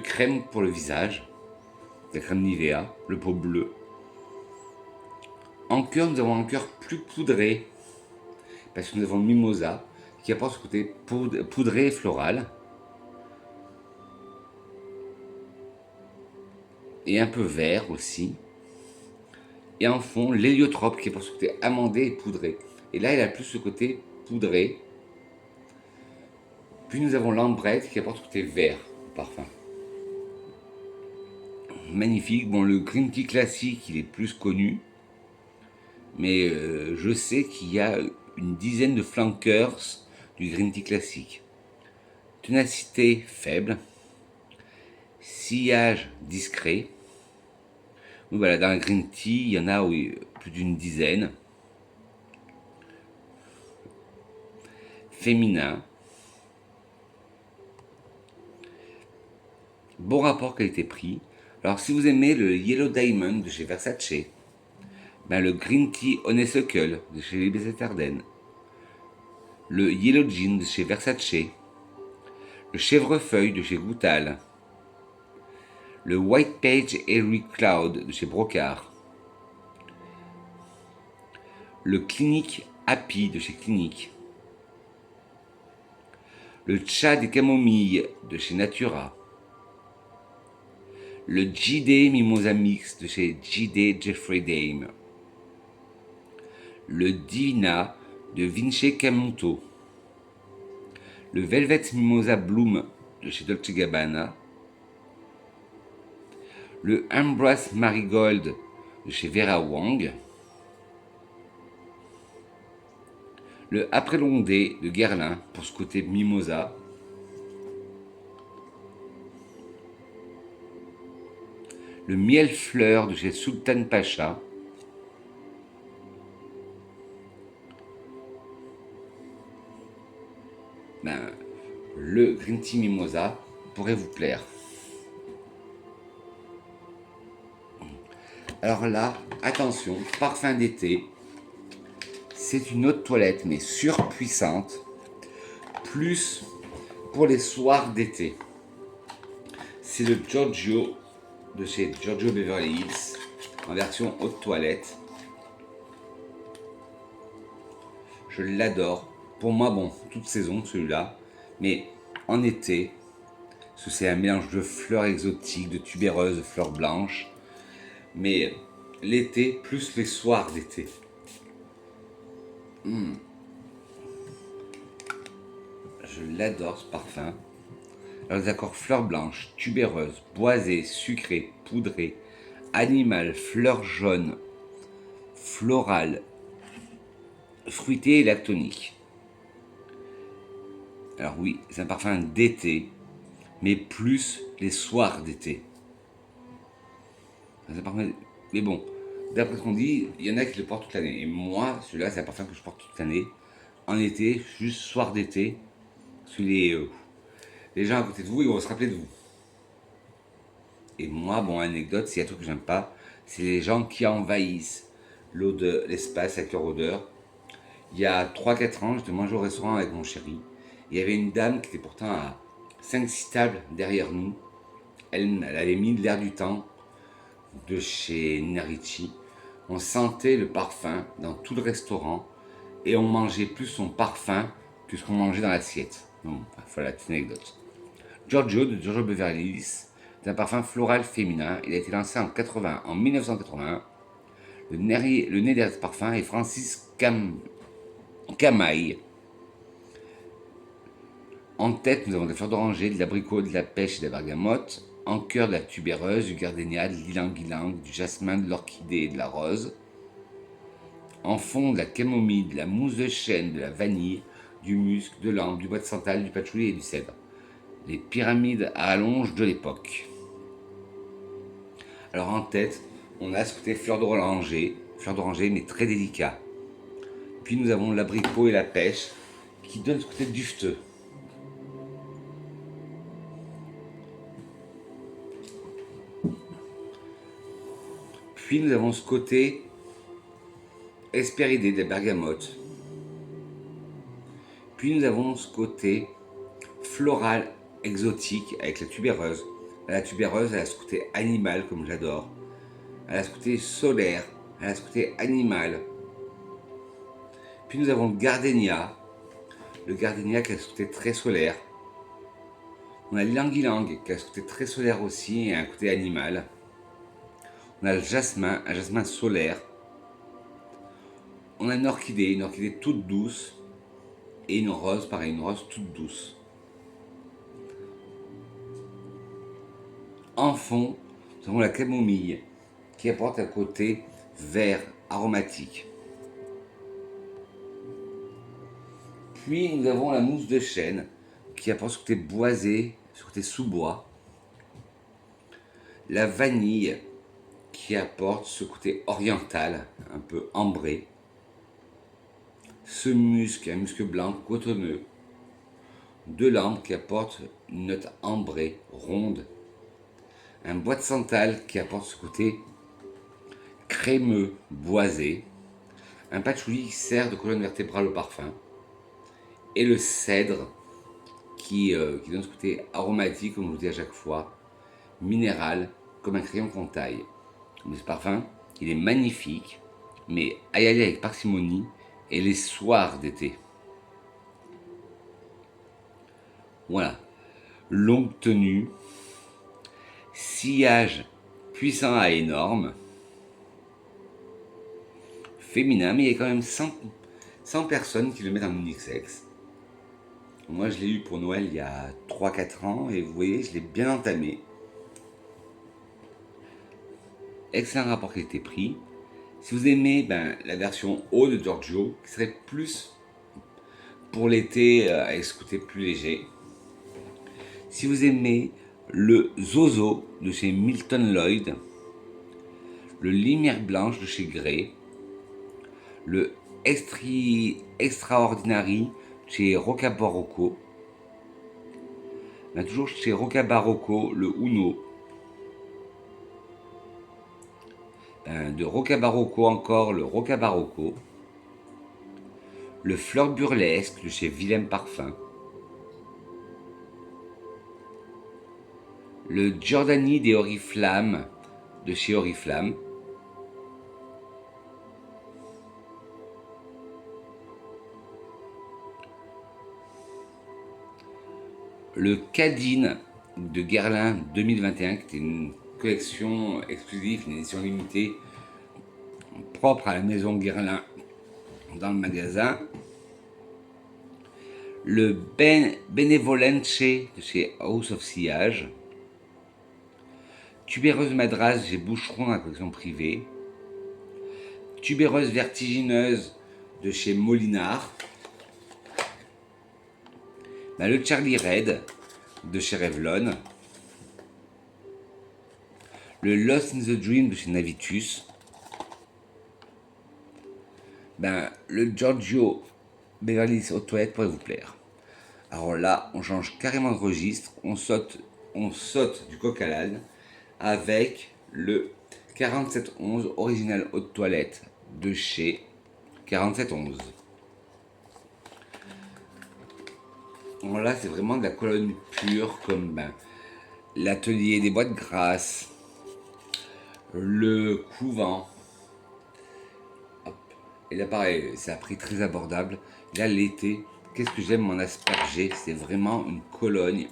crème pour le visage. la crème Nivea, le pot bleu. En cœur, nous avons un cœur plus poudré, parce que nous avons le mimosa, qui apporte ce côté poudré et floral. Et un peu vert aussi. Et en fond, l'héliotrope, qui apporte ce côté amandé et poudré. Et là, il a plus ce côté poudré. Puis nous avons l'ambrette, qui apporte ce côté vert au parfum. Magnifique. Bon, le green tea classique, il est plus connu. Mais je sais qu'il y a une dizaine de flankers du green tea classique. Ténacité faible. Sillage discret. Oui, voilà, dans le green tea, il y en a plus d'une dizaine. Féminin. Bon rapport qualité-prix. Alors, si vous aimez le Yellow Diamond de chez Versace, ben, le Green Tea Honeysuckle de chez Elisabeth Arden, le Yellow Gin de chez Versace, le Chèvrefeuille de chez Goutal, le White Page Airy Cloud de chez Brocard, le Clinique Happy de chez Clinique, le Tcha des camomilles de chez Natura, le JD Mimosa Mix de chez JD Jeffrey Dame, le Divina de Vinci Camuto, le Velvet Mimosa Bloom de chez Dolce Gabbana, le Embrace Marigold de chez Vera Wang, le Après Londé de Guerlain pour ce côté mimosa, le Miel Fleur de chez Sultan Pacha, ben, le Green Tea Mimosa pourrait vous plaire. Alors là, attention, parfum d'été, c'est une eau de toilette mais surpuissante, plus pour les soirs d'été. C'est le Giorgio de chez Giorgio Beverly Hills en version eau de toilette. Je l'adore. Pour moi, bon, toute saison celui-là, mais en été, parce que c'est un mélange de fleurs exotiques, de tubéreuses, de fleurs blanches, mais l'été plus les soirs d'été. Je l'adore ce parfum. Alors les accords fleurs blanches, tubéreuses, boisées, sucrées, poudrées, animales, fleurs jaunes, florales, fruitées et lactoniques. Alors oui, c'est un parfum d'été, mais plus les soirs d'été. C'est un parfum... Mais bon, d'après ce qu'on dit, il y en a qui le portent toute l'année. Et moi, celui-là, c'est un parfum que je porte toute l'année. En été, juste soir d'été, parce que les gens à côté de vous, ils vont se rappeler de vous. Et moi, bon, anecdote, s'il y a un truc que j'aime pas, c'est les gens qui envahissent l'eau de l'espace avec leur odeur. Il y a 3-4 ans, j'étais manger au restaurant avec mon chéri. Il y avait une dame qui était pourtant à 5-6 tables derrière nous. Elle avait mis de l'air du temps de chez Narici. On sentait le parfum dans tout le restaurant et on mangeait plus son parfum que ce qu'on mangeait dans l'assiette. Donc, voilà, petite anecdote. Giorgio de Giorgio Beverly Hills, c'est un parfum floral féminin. Il a été lancé en 1981. Le nez derrière ce parfum est Francis Camaille. En tête, nous avons des fleurs d'oranger, de l'abricot, de la pêche et de la bergamote. En cœur, de la tubéreuse, du gardénia, de l'ylang-ylang, du jasmin, de l'orchidée et de la rose. En fond, de la camomille, de la mousse de chêne, de la vanille, du musc, de l'ambre, du bois de santal, du patchouli et du cèdre. Les pyramides à allonge de l'époque. Alors en tête, on a ce côté fleur d'oranger mais très délicat. Puis nous avons l'abricot et la pêche qui donnent ce côté dufteux. Puis nous avons ce côté hespéridé de la bergamote. Puis nous avons ce côté floral exotique avec la tubéreuse, La tubéreuse, elle a ce côté animal, comme j'adore. Elle a ce côté solaire. Elle a ce côté animal. Puis nous avons le gardénia. Le gardénia qui a ce côté très solaire. On a l'ylang-ylang qui a ce côté très solaire aussi et un côté animal. On a le jasmin, un jasmin solaire. On a une orchidée toute douce. Et une rose, pareil, une rose toute douce. En fond, nous avons la camomille qui apporte un côté vert aromatique. Puis nous avons la mousse de chêne qui apporte ce côté boisé, ce côté sous-bois. La vanille qui apporte ce côté oriental, un peu ambré. Ce musc, un musc blanc cotonneux. De l'ambre qui apporte une note ambrée, ronde. Un bois de santal qui apporte ce côté crémeux, boisé. Un patchouli qui sert de colonne vertébrale au parfum. Et le cèdre qui donne ce côté aromatique, comme je vous dis à chaque fois, minéral, comme un crayon qu'on taille. Mais ce parfum, il est magnifique, mais à y aller avec parcimonie et les soirs d'été. Voilà, longue tenue, sillage puissant à énorme, féminin, mais il y a quand même 100 personnes qui le mettent en unisex. Moi, je l'ai eu pour Noël il y a 3-4 ans et vous voyez, je l'ai bien entamé. Excellent rapport qualité-prix. Si vous aimez la version haut de Giorgio, qui serait plus pour l'été avec ce côté plus léger. Si vous aimez le Zozo de chez Milton Lloyd, le Lumière Blanche de chez Grey, le Extraordinary chez Roca Barocco, toujours chez Roca Barocco, le Uno, de Roca Barocco encore le Roca Barocco, le Fleur Burlesque de chez Willem Parfum, le Giordani des Oriflammes de chez Oriflamme, le Cadine de Guerlain 2021, qui était une collection exclusive, une édition limitée propre à la maison Guerlain dans le magasin. Le Benevolence de chez House of Sillage. Tubéreuse Madras chez Boucheron dans la collection privée. Tubéreuse vertigineuse de chez Molinard. Le Charlie Red de chez Revlon. Le Lost in the Dream de chez Navitus. Le Giorgio Beverly Hills Haute Toilette pourrait vous plaire. Alors là, on change carrément de registre, on saute du coq à l'âne avec le 4711 original Haute Toilette de chez 4711. Alors là, c'est vraiment de la cologne pure comme l'atelier des bois de grâce, le couvent. Et là, pareil, c'est à prix très abordable. Là, l'été, qu'est-ce que j'aime m'en asperger. C'est vraiment une cologne.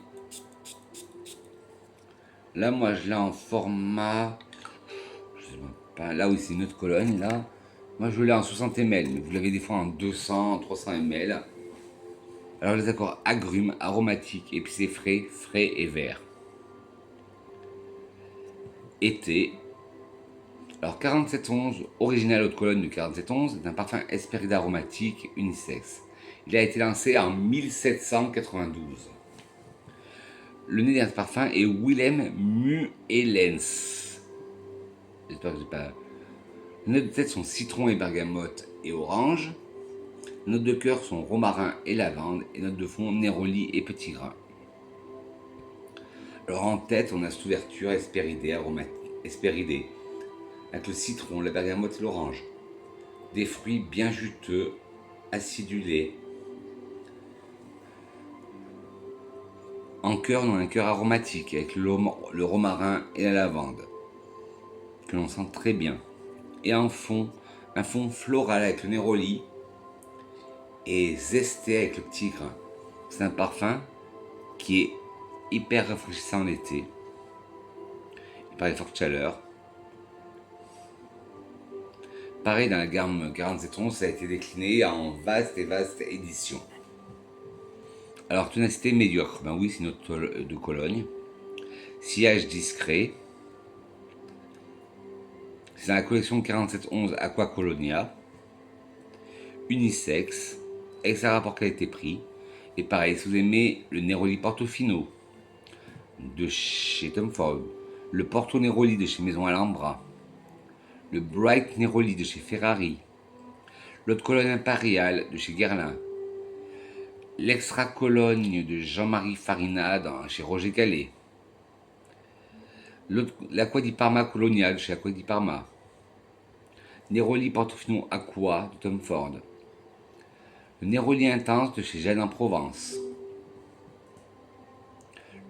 Là, moi, je l'ai en format... Je sais pas, là, oui, c'est une autre cologne, là. Moi, je l'ai en 60 ml, mais vous l'avez des fois en 200, 300 ml. Alors, les accords agrumes, aromatiques, épicés frais et verts. Été. Alors 4711, original haute colonne du 4711, est un parfum Hesperida aromatique unisexe. Il a été lancé en 1792. Le nez de ce parfum est Willem Muellens. J'espère que j'ai pas... Les notes de tête sont citron et bergamote et orange. Les notes de cœur sont romarin et lavande. Et notes de fond, néroli et petit grain. Alors en tête, on a cette ouverture Hesperidée aromatique. Hesperidée. Avec le citron, la bergamote et l'orange. Des fruits bien juteux, acidulés. En cœur, on a un cœur aromatique avec le romarin et la lavande, que l'on sent très bien. Et en fond, un fond floral avec le néroli et zesté avec le petit grain. C'est un parfum qui est hyper rafraîchissant en été, par les fortes chaleurs. Pareil, dans la gamme 4711, ça a été décliné en vaste et vaste édition. Alors, ténacité médiocre, ben oui, c'est notre de Cologne. Sillage discret. C'est dans la collection 4711 Aqua Colonia. Unisex. Excellent rapport qualité-prix. Et pareil, si vous aimez le Neroli Portofino de chez Tom Ford, le Porto Neroli de chez Maison Alhambra, le Bright Neroli de chez Ferrari, l'Eau de Cologne Impériale de chez Guerlain, l'Extra Cologne de Jean-Marie Farina chez Roger Calais, l'Aqua di Parma Colonia de chez Aqua di Parma, Neroli Portofino Aqua de Tom Ford, le Neroli Intense de chez Jeanne en Provence,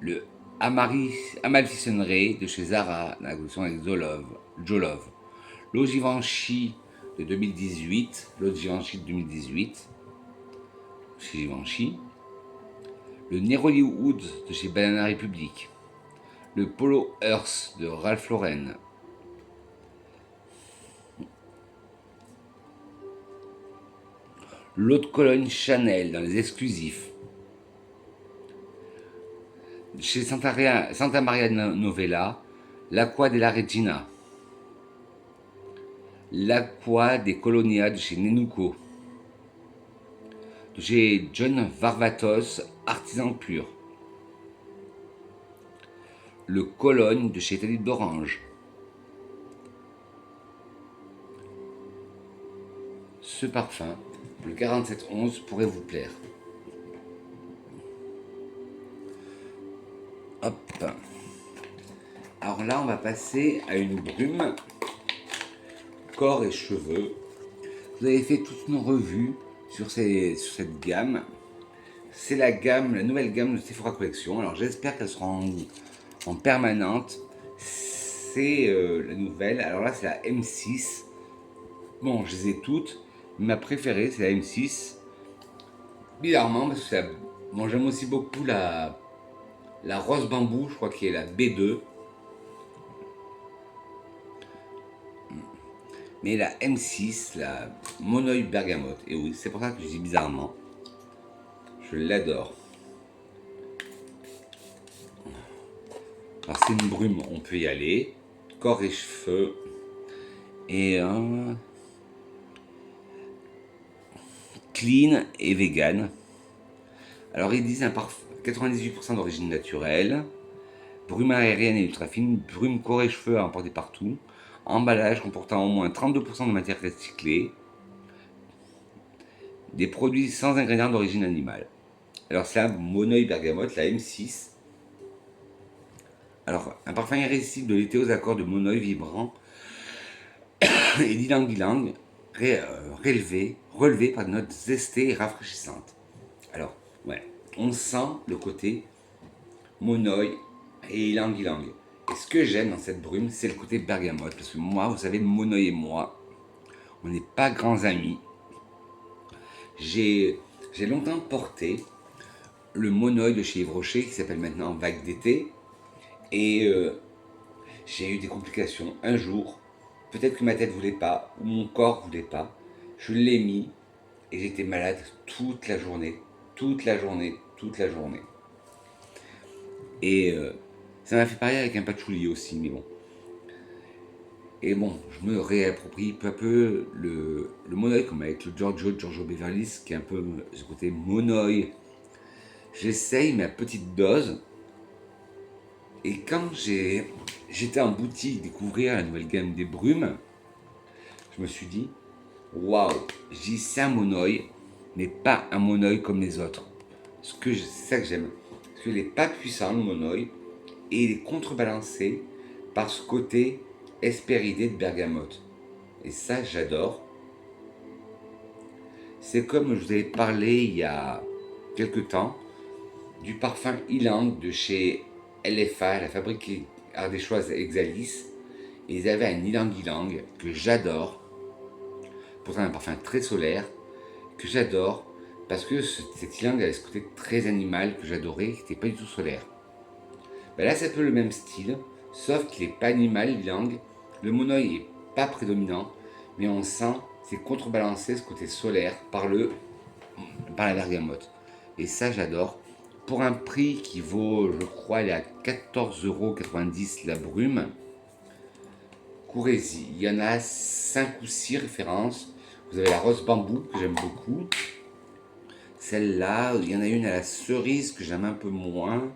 le Amalfi Sunray de chez Zara dans la collection avec Jolove, l'eau Givenchy de 2018, l'eau de Givenchy de 2018 chez Givenchy, le Neroli Wood de chez Banana Republic, le Polo Earth de Ralph Lauren, l'eau de Cologne Chanel dans les exclusifs, chez Santa Maria Novella, l'Aqua della Regina, l'Aqua des Colonia de chez Nenuco, de chez John Varvatos, artisan pur, le Cologne de chez Talib d'Orange. Ce parfum, le 4711, pourrait vous plaire. Hop. Alors là, on va passer à une brume corps et cheveux. Vous avez fait toute une revue sur cette gamme. C'est la nouvelle gamme de Sephora Collection. Alors j'espère qu'elle sera en permanente. C'est la nouvelle. Alors là, c'est la M6. Bon, je les ai toutes. Ma préférée, c'est la M6. Bizarrement, parce que bon, j'aime aussi beaucoup la rose bambou, je crois qu'il est la B2. Mais la M6, la Monoï Bergamote, et oui, c'est pour ça que je dis bizarrement. Je l'adore. Alors c'est une brume, on peut y aller. Corps et cheveux. Et clean et vegan. Alors ils disent 98% d'origine naturelle. Brume aérienne et ultra fine. Brume corps et cheveux à emporter partout. Emballage comportant au moins 32% de matière recyclée. Des produits sans ingrédients d'origine animale. Alors c'est la Monoï Bergamote, la M6. Alors, un parfum irrésistible de l'été aux accords de Monoï vibrant et d'ylang-ylang, relevé par des notes zestées et rafraîchissantes. Alors, ouais, on sent le côté Monoï et ylang-ylang. Et ce que j'aime dans cette brume, c'est le côté bergamote. Parce que moi, vous savez, Monoï et moi, on n'est pas grands amis. J'ai longtemps porté le Monoï de chez Yves Rocher, qui s'appelle maintenant Vague d'été. Et j'ai eu des complications. Un jour, peut-être que ma tête voulait pas, ou mon corps voulait pas. Je l'ai mis et j'étais malade toute la journée. Toute la journée. Et ça m'a fait pareil avec un patchouli aussi, mais bon. Et bon, je me réapproprie peu à peu le Monoï, comme avec le Giorgio Beverly, qui est un peu ce côté Monoï. J'essaye ma petite dose. Et quand j'étais en boutique découvrir la nouvelle gamme des brumes, je me suis dit, waouh, c'est un Monoï, mais pas un Monoï comme les autres. C'est ça que j'aime. Parce qu'il n'est pas puissant, le Monoï, et il est contrebalancé par ce côté hespéridé de bergamote. Et ça, j'adore. C'est comme je vous avais parlé il y a quelques temps du parfum Ylang de chez LFA, la fabrique ardéchoise Exalis. Et ils avaient un Ylang Ylang que j'adore. Pourtant un parfum très solaire, que j'adore. Parce que cet Ylang avait ce côté très animal que j'adorais, qui n'était pas du tout solaire. Ben là c'est un peu le même style, sauf qu'il n'est pas animal Ylang. Le monoeil est pas prédominant, mais on sent, c'est contrebalancé ce côté solaire par la bergamote. Et ça j'adore. Pour un prix qui vaut, je crois, il est à 14,90 € la brume. Courez-y, il y en a 5 ou 6 références. Vous avez la rose bambou que j'aime beaucoup. Celle-là, il y en a une à la cerise que j'aime un peu moins.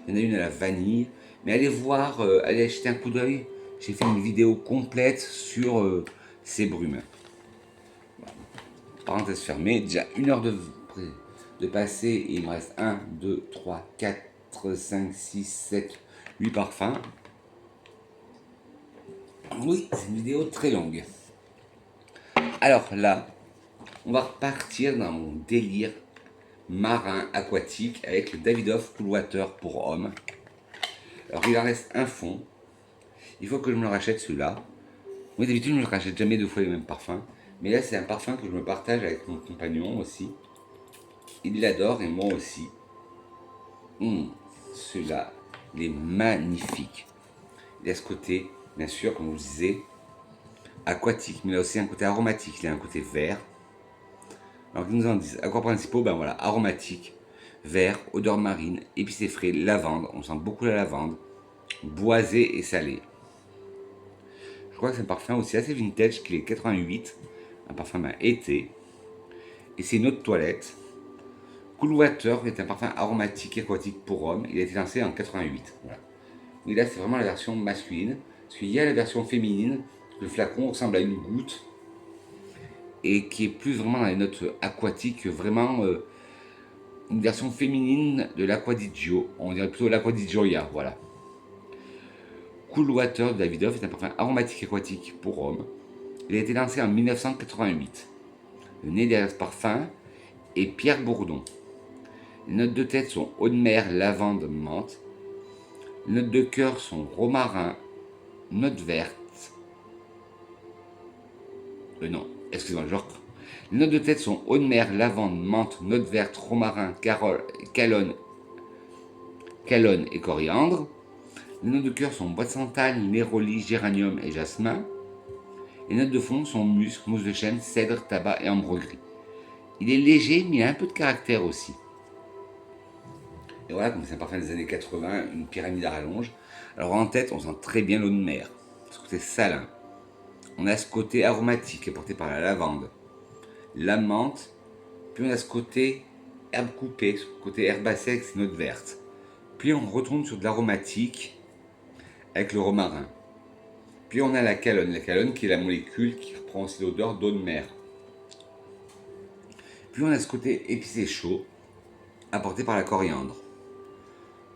Il y en a une à la vanille. Mais allez voir, allez jeter un coup d'œil. J'ai fait une vidéo complète sur ces brumes. Parenthèse fermée, déjà 1 heure de passer et il me reste 1, 2, 3, 4, 5, 6, 7, 8 parfums. Oui, c'est une vidéo très longue. Alors là, on va repartir dans mon délire marin aquatique avec le Davidoff Cool Water pour homme. Alors il en reste un fond. Il faut que je me le rachète celui-là. Oui, d'habitude je ne me rachète jamais 2 fois les mêmes parfums. Mais là c'est un parfum que je me partage avec mon compagnon aussi. Il l'adore et moi aussi. Celui-là, il est magnifique. Il a ce côté, bien sûr, comme je vous disais, aquatique, mais il a aussi un côté aromatique. Il a un côté vert. Alors qu'ils nous en disent, accords principaux, ben voilà, aromatique, vert, odeur marine, épicé frais, lavande, on sent beaucoup la lavande, boisé et salé. Je crois que c'est un parfum aussi assez vintage, qu'il est 88, un parfum été, et c'est une eau de toilette. Cool Water est un parfum aromatique aquatique pour homme, il a été lancé en 88. Voilà. Oui, là c'est vraiment la version masculine, parce qu'il y a la version féminine, le flacon ressemble à une goutte, et qui est plus vraiment dans les notes aquatiques, vraiment une version féminine de l'Aqua di Gio. On dirait plutôt l'Aqua di Gioia, voilà. Cool Water de Davidoff est un parfum aromatique aquatique pour homme. Il a été lancé en 1988. Le nez derrière ce parfum est Pierre Bourdon. Les notes de tête sont eau de mer, lavande, menthe. Les notes de cœur sont romarin, note verte. Non, excusez-moi, je reprends. Les notes de tête sont eau de mer, lavande, menthe, note verte, romarin, calonne et coriandre. Les notes de cœur sont bois de santal, néroli, géranium et jasmin. Les notes de fond sont musc, mousse de chêne, cèdre, tabac et ambre gris. Il est léger, mais il a un peu de caractère aussi. Et voilà, comme c'est un parfum des années 80, une pyramide à rallonge. Alors en tête, on sent très bien l'eau de mer, ce côté salin. On a ce côté aromatique apporté par la lavande, la menthe, puis on a ce côté herbe coupée, ce côté herbacée avec ses notes vertes. Puis on retourne sur de l'aromatique avec le romarin. Puis on a la calonne qui est la molécule qui reprend aussi l'odeur d'eau de mer. Puis on a ce côté épicé chaud apporté par la coriandre.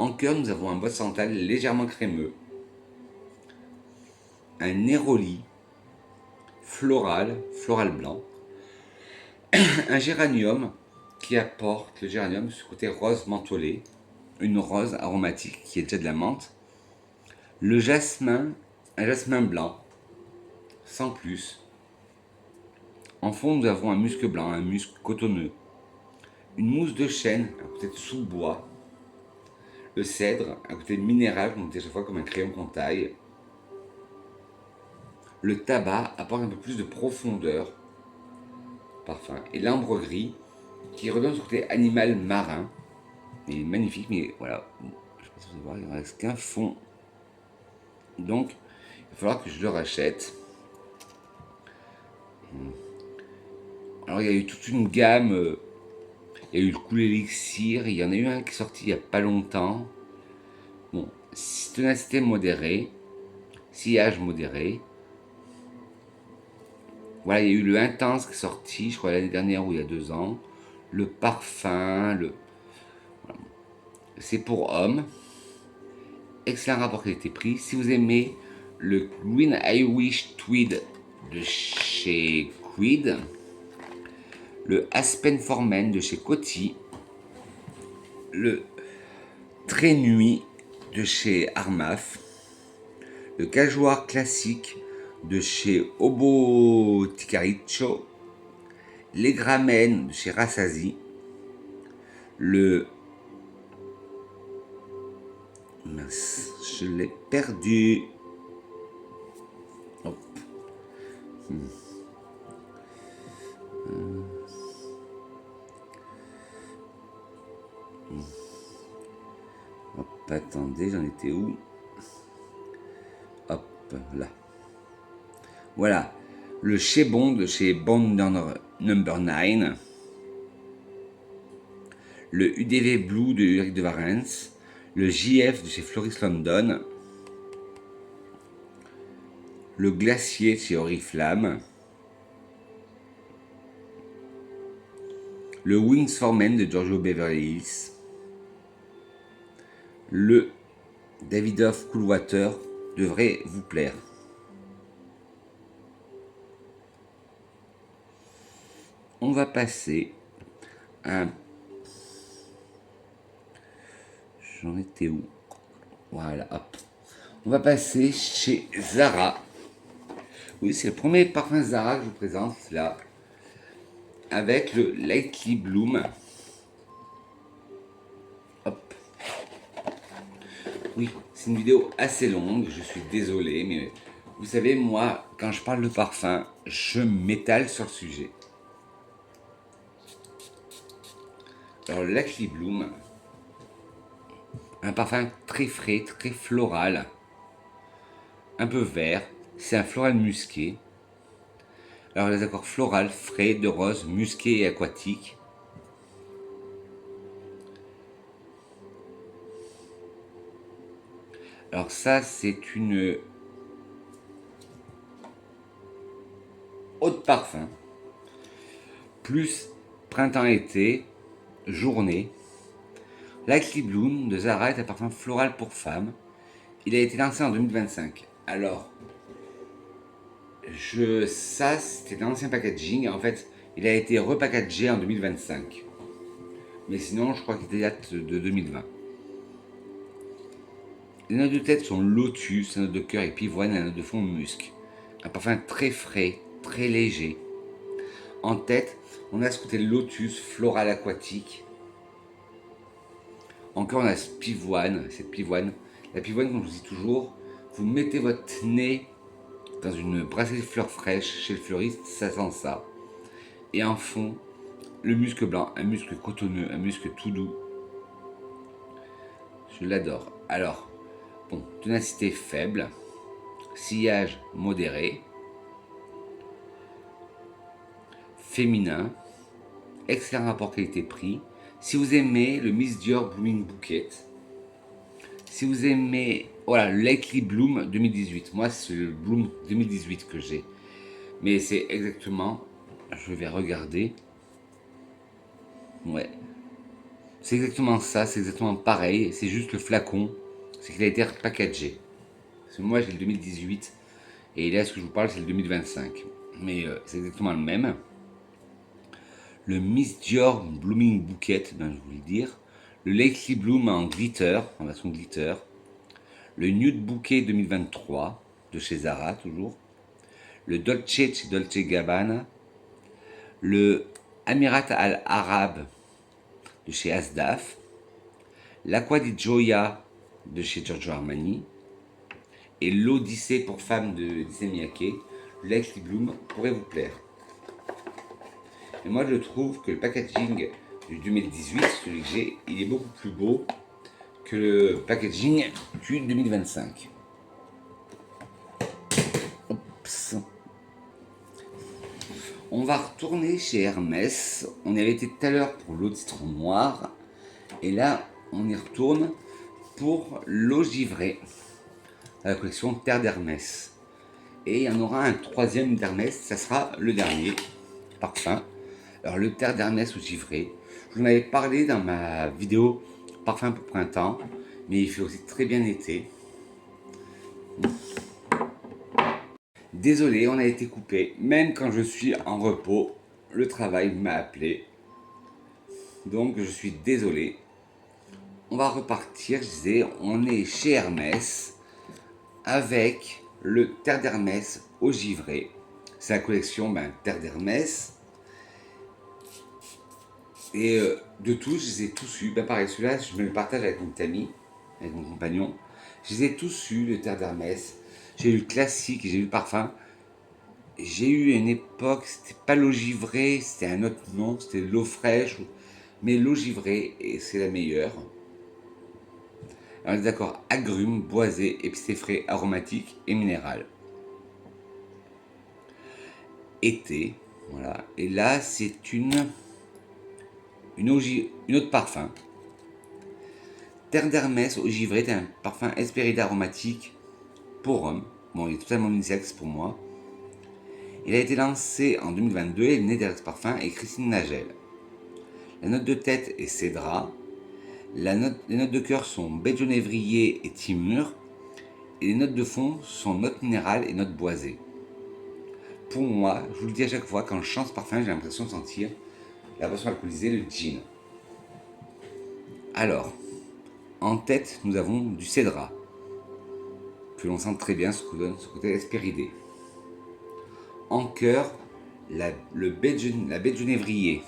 En cœur, nous avons un bois de santal légèrement crémeux, un néroli floral blanc, un géranium qui apporte, le géranium, ce côté rose mentholé, une rose aromatique qui est déjà de la menthe, le jasmin, un jasmin blanc, sans plus. En fond, nous avons un musc blanc, un musc cotonneux, une mousse de chêne, un côté de sous-bois, le cèdre, un côté minéral, qu'on dit à chaque fois comme un crayon qu'on taille. Le tabac apporte un peu plus de profondeur, parfum, et l'ambre gris qui redonne ce côté animal marin. Il est magnifique, mais voilà, je sais pas si vous allez voir, il ne reste qu'un fond. Donc, il va falloir que je le rachète. Alors, il y a eu toute une gamme. Il y a eu le Cool Elixir. Il y en a eu un qui est sorti il n'y a pas longtemps. Bon, ténacité modérée. Sillage modéré. Voilà, il y a eu le Intense qui est sorti, je crois, l'année dernière ou il y a 2 ans. Le Parfum. Voilà. C'est pour hommes. Excellent rapport qualité-prix. Si vous aimez le Green Irish Tweed de chez Creed, le Aspen for Men de chez Coty, le Très Nuit de chez Armaf, le Cajoir Classique de chez Obo Ticaricho, les Gramènes de chez Rassazi, le... Mince, je l'ai perdu. Hop. Hop, attendez, j'en étais où? Hop, là. Voilà, le Chez Bond de chez Bond Number 9, le UDV Blue de Ulrich de Warens, le JF de chez Floris London, le Glacier de chez Oriflamme, le Wings for Men de Giorgio Beverly Hills, le Davidoff Cool Water devrait vous plaire. On va passer à un... J'en étais où? Voilà, hop. On va passer chez Zara. Oui, c'est le premier parfum Zara que je vous présente, là. Avec le Lightly Bloom. Hop. Oui, c'est une vidéo assez longue, je suis désolé, mais vous savez, moi, quand je parle de parfum, je m'étale sur le sujet. Alors, le Lightly Bloom, un parfum très frais, très floral, un peu vert, c'est un floral musqué. Alors, les accords floral, frais, de rose, musqué et aquatique. Alors ça, c'est une eau de parfum, plus printemps-été, journée. Lightly Bloom de Zara est un parfum floral pour femmes. Il a été lancé en 2025. Alors, ça, c'était l'ancien packaging. En fait, il a été repackagé en 2025. Mais sinon, je crois qu'il date de 2020. Les notes de tête sont lotus, les notes de cœur et pivoine, et les notes de fond musc. Un parfum très frais, très léger. En tête, on a ce côté lotus, floral aquatique. Encore, on a cette pivoine. La pivoine, comme je vous dis toujours, vous mettez votre nez dans une bracelet de fleurs fraîches chez le fleuriste, ça sent ça. Et en fond, le musc blanc, un musc cotonneux, un musc tout doux. Je l'adore. Alors, bon, ténacité faible, sillage modéré, féminin, excellent rapport qualité-prix. Si vous aimez le Miss Dior Blooming Bouquet, si vous aimez, voilà, le Lightly Bloom 2018, moi c'est le Bloom 2018 que j'ai, mais c'est exactement, je vais regarder, ouais, c'est exactement ça, c'est exactement pareil, c'est juste le flacon, c'est qu'il a été repackagé. Parce que moi j'ai le 2018, et là ce que je vous parle c'est le 2025, mais c'est exactement le même. Le Miss Dior Blooming Bouquet, ben, je voulais dire, le Lightly Bloom en glitter, en version glitter, le Nude Bouquet 2023 de chez Zara toujours, le Dolce chez Dolce Gabbana, le Amirat Al Arab de chez Asdaf, l'Aqua di Gioia de chez Giorgio Armani et l'Odyssée pour femmes de Issey Miyake, le Lightly Bloom pourrait vous plaire. Et moi je trouve que le packaging du 2018, celui que j'ai, il est beaucoup plus beau que le packaging du 2025. Oups. On va retourner chez Hermès. On y avait été tout à l'heure pour l'eau de citron noir. Et là, on y retourne pour l'eau givrée, à la collection Terre d'Hermès. Et il y en aura un troisième d'Hermès, ça sera le dernier parfum. Alors le Terre d'Hermès au givré, je vous en avais parlé dans ma vidéo parfum pour printemps, mais il fait aussi très bien été. Désolé, on a été coupé, même quand je suis en repos, le travail m'a appelé, donc je suis désolé. on va repartir, je disais, on est chez Hermès avec le Terre d'Hermès au givré. C'est la collection Terre d'Hermès. Et de tous, je les ai tous eus. Pareil, celui-là, je me le partage avec mon ami, avec mon compagnon. Je les ai tous eus, le Terre d'Hermès. J'ai eu le classique, j'ai eu le parfum. J'ai eu une époque, c'était pas l'eau givrée, c'était un autre nom, c'était l'eau fraîche. Mais l'eau givrée, et c'est la meilleure. Alors, on est d'accord, agrumes, boisé, épicé frais, aromatique et minéral. Été, voilà. Et là, c'est une eau de parfum. Terre d'Hermès au givré, c'est un parfum Hespéride aromatique pour homme. Bon, il est totalement unisexe pour moi. Il a été lancé en 2022 et le nez derrière ce parfum est Christine Nagel. La note de tête est cédra. Les notes de cœur sont baie de genévrier et timur. Et les notes de fond sont notes minérales et notes boisées. Pour moi, je vous le dis à chaque fois, quand je chante ce parfum, j'ai l'impression de sentir la boisson alcoolisée, le gin. Alors, en tête, nous avons du cédra, que l'on sent très bien ce côté hespéridé. En cœur, la baie de genévrier,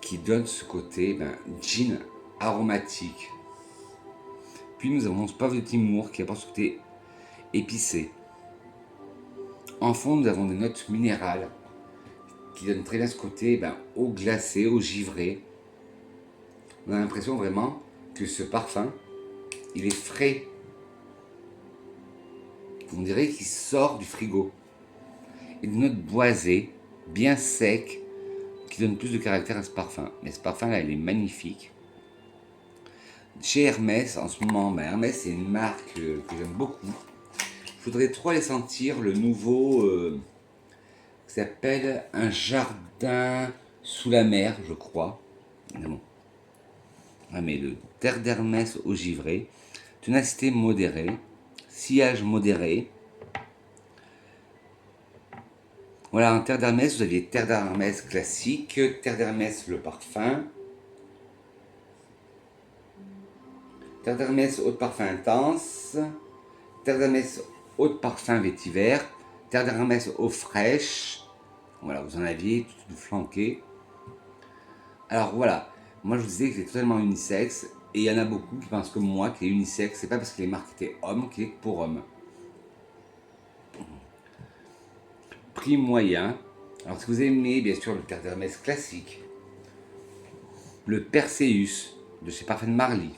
qui donne ce côté gin aromatique. Puis nous avons ce poivre de Timur qui apporte ce côté épicé. En fond, nous avons des notes minérales qui donnent très bien ce côté eau glacée, eau givrée. On a l'impression vraiment que ce parfum, il est frais. On dirait qu'il sort du frigo. Et des notes boisées, bien secs, qui donnent plus de caractère à ce parfum. Mais ce parfum-là, il est magnifique. Chez Hermès, en ce moment, Hermès, c'est une marque que j'aime beaucoup. Je voudrais trop aller sentir le nouveau qui s'appelle Un jardin sous la mer, je crois. Bon. Ah, mais le Terre d'Hermès au givré, ténacité modérée, sillage modéré. Voilà, en Terre d'Hermès, vous aviez Terre d'Hermès classique, Terre d'Hermès le parfum, Terre d'Hermès eau de parfum intense, Terre d'Hermès eau de parfum vétiver, Terre d'Hermès eau fraîche. Voilà, vous en aviez tout flanqué. Alors voilà, moi je vous disais que c'est totalement unisexe, et il y en a beaucoup qui pensent comme moi qu'il est unisexe. C'est pas parce que les marques étaient hommes qu'il est pour hommes. Prix moyen. Alors si vous aimez bien sûr le Terre d'Hermès classique, le Perseus de chez Parfum de Marly,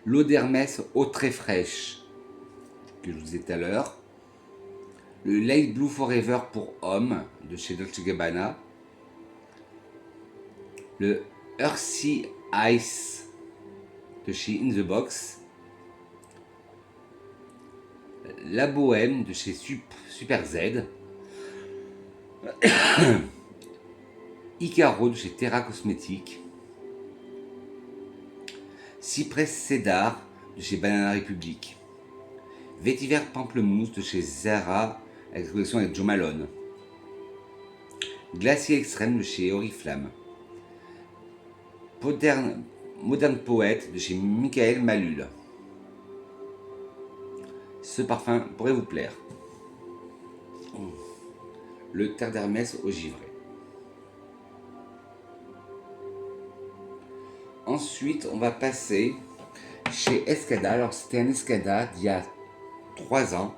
l'eau d'Hermès eau très fraîche que je vous disais tout à l'heure, le Light Blue Forever pour hommes de chez Dolce Gabbana, le Earthy Ice de chez In The Box, la Bohème de chez Super Z, Icaro de chez Terra Cosmetics, Cypress Cedar de chez Banana Republic, Vétiver Pamplemousse de chez Zara avec la collection avec Joe Malone, Glacier Extrême de chez Oriflamme, Modern Poète de chez Michael Malul. Ce parfum pourrait vous plaire. Le Terre d'Hermès au givré. Ensuite, on va passer chez Escada. Alors, c'était un Escada d'il y a 3 ans,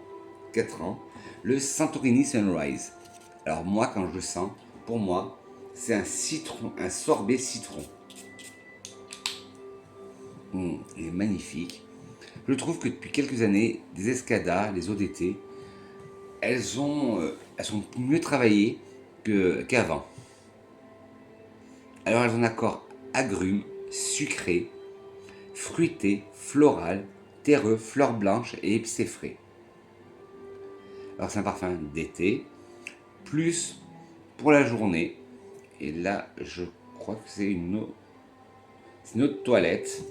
4 ans, le Santorini Sunrise. Alors, moi, quand je le sens, pour moi, c'est un citron, un sorbet citron. Il est magnifique. Je trouve que depuis quelques années, des Escada, les eaux d'été, elles sont mieux travaillées qu'avant. Alors elles ont un accord agrumes, sucré, fruité, floral, terreux, fleurs blanches et épicé frais. Alors c'est un parfum d'été, plus pour la journée. Et là, je crois que c'est une eau de toilette.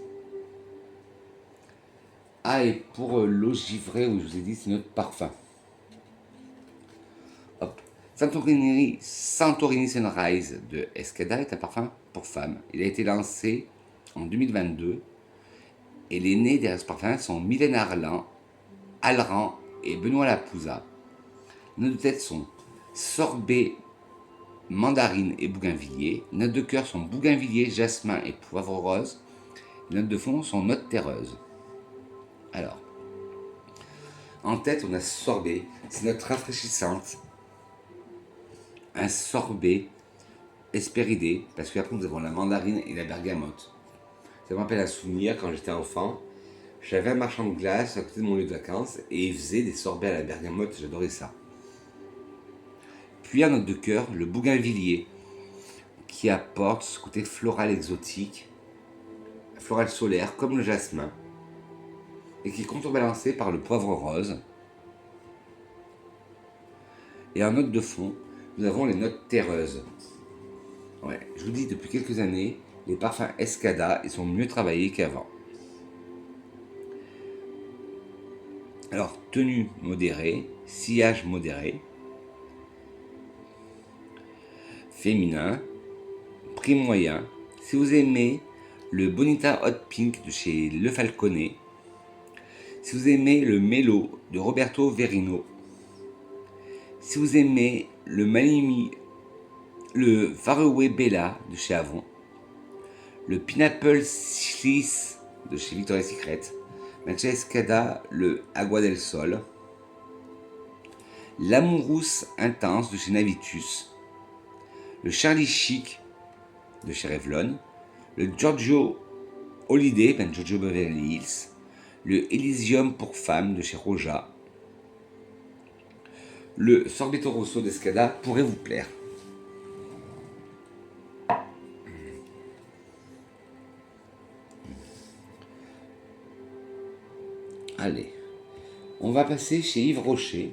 Ah, et pour l'eau givrée, où je vous ai dit, c'est notre parfum. Hop. Santorini Sunrise de Escada est un parfum pour femmes. Il a été lancé en 2022 et les nés derrière ce parfum sont Mylène Arlan, Alran et Benoît Lapouza. Les notes de tête sont sorbet, mandarine et bougainvillier. Les notes de cœur sont bougainvillier, jasmin et poivre rose. Les notes de fond sont notes terreuses. Alors, en tête, on a sorbet. C'est une note rafraîchissante. Un sorbet hespéridé, parce qu'après nous avons la mandarine et la bergamote. Ça me rappelle un souvenir quand j'étais enfant. J'avais un marchand de glace à côté de mon lieu de vacances et il faisait des sorbets à la bergamote, j'adorais ça. Puis en note de cœur, le bougainvillier, qui apporte ce côté floral exotique, floral solaire comme le jasmin, et qui est contrebalancé par le poivre rose. Et en note de fond, nous avons les notes terreuses. Ouais, je vous dis, depuis quelques années, les parfums Escada, ils sont mieux travaillés qu'avant. Alors, tenue modérée, sillage modéré, féminin, prix moyen. Si vous aimez le Bonita Hot Pink de chez Le Falconet, si vous aimez le Mello de Roberto Verino, si vous aimez le Malimi, le Faraway Bella de chez Avon, le Pineapple Slice de chez Victoria's Secret, Mancha Escada, le Agua del Sol, l'Amourous Intense de chez Navitus, le Charlie Chic de chez Revlon, le Giorgio Holiday, Giorgio Beverly Hills, le Elysium pour femmes de chez Roja. Le Sorbetto Rosso d'Escada pourrait vous plaire. Allez, on va passer chez Yves Rocher.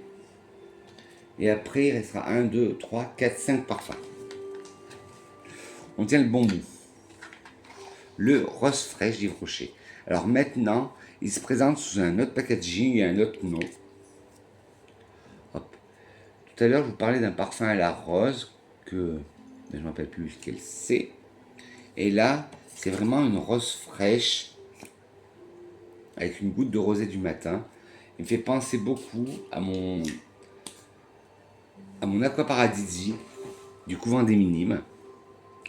Et après, il restera 1, 2, 3, 4, 5 parfums. On tient le bon bout. Le rose fraîche d'Yves Rocher. Alors maintenant, il se présente sous un autre packaging et un autre nom. Hop. Tout à l'heure, je vous parlais d'un parfum à la rose que je ne me rappelle plus lequel c'est. Et là, c'est vraiment une rose fraîche avec une goutte de rosée du matin. Il me fait penser beaucoup à mon Aqua Paradisi du couvent des Minimes.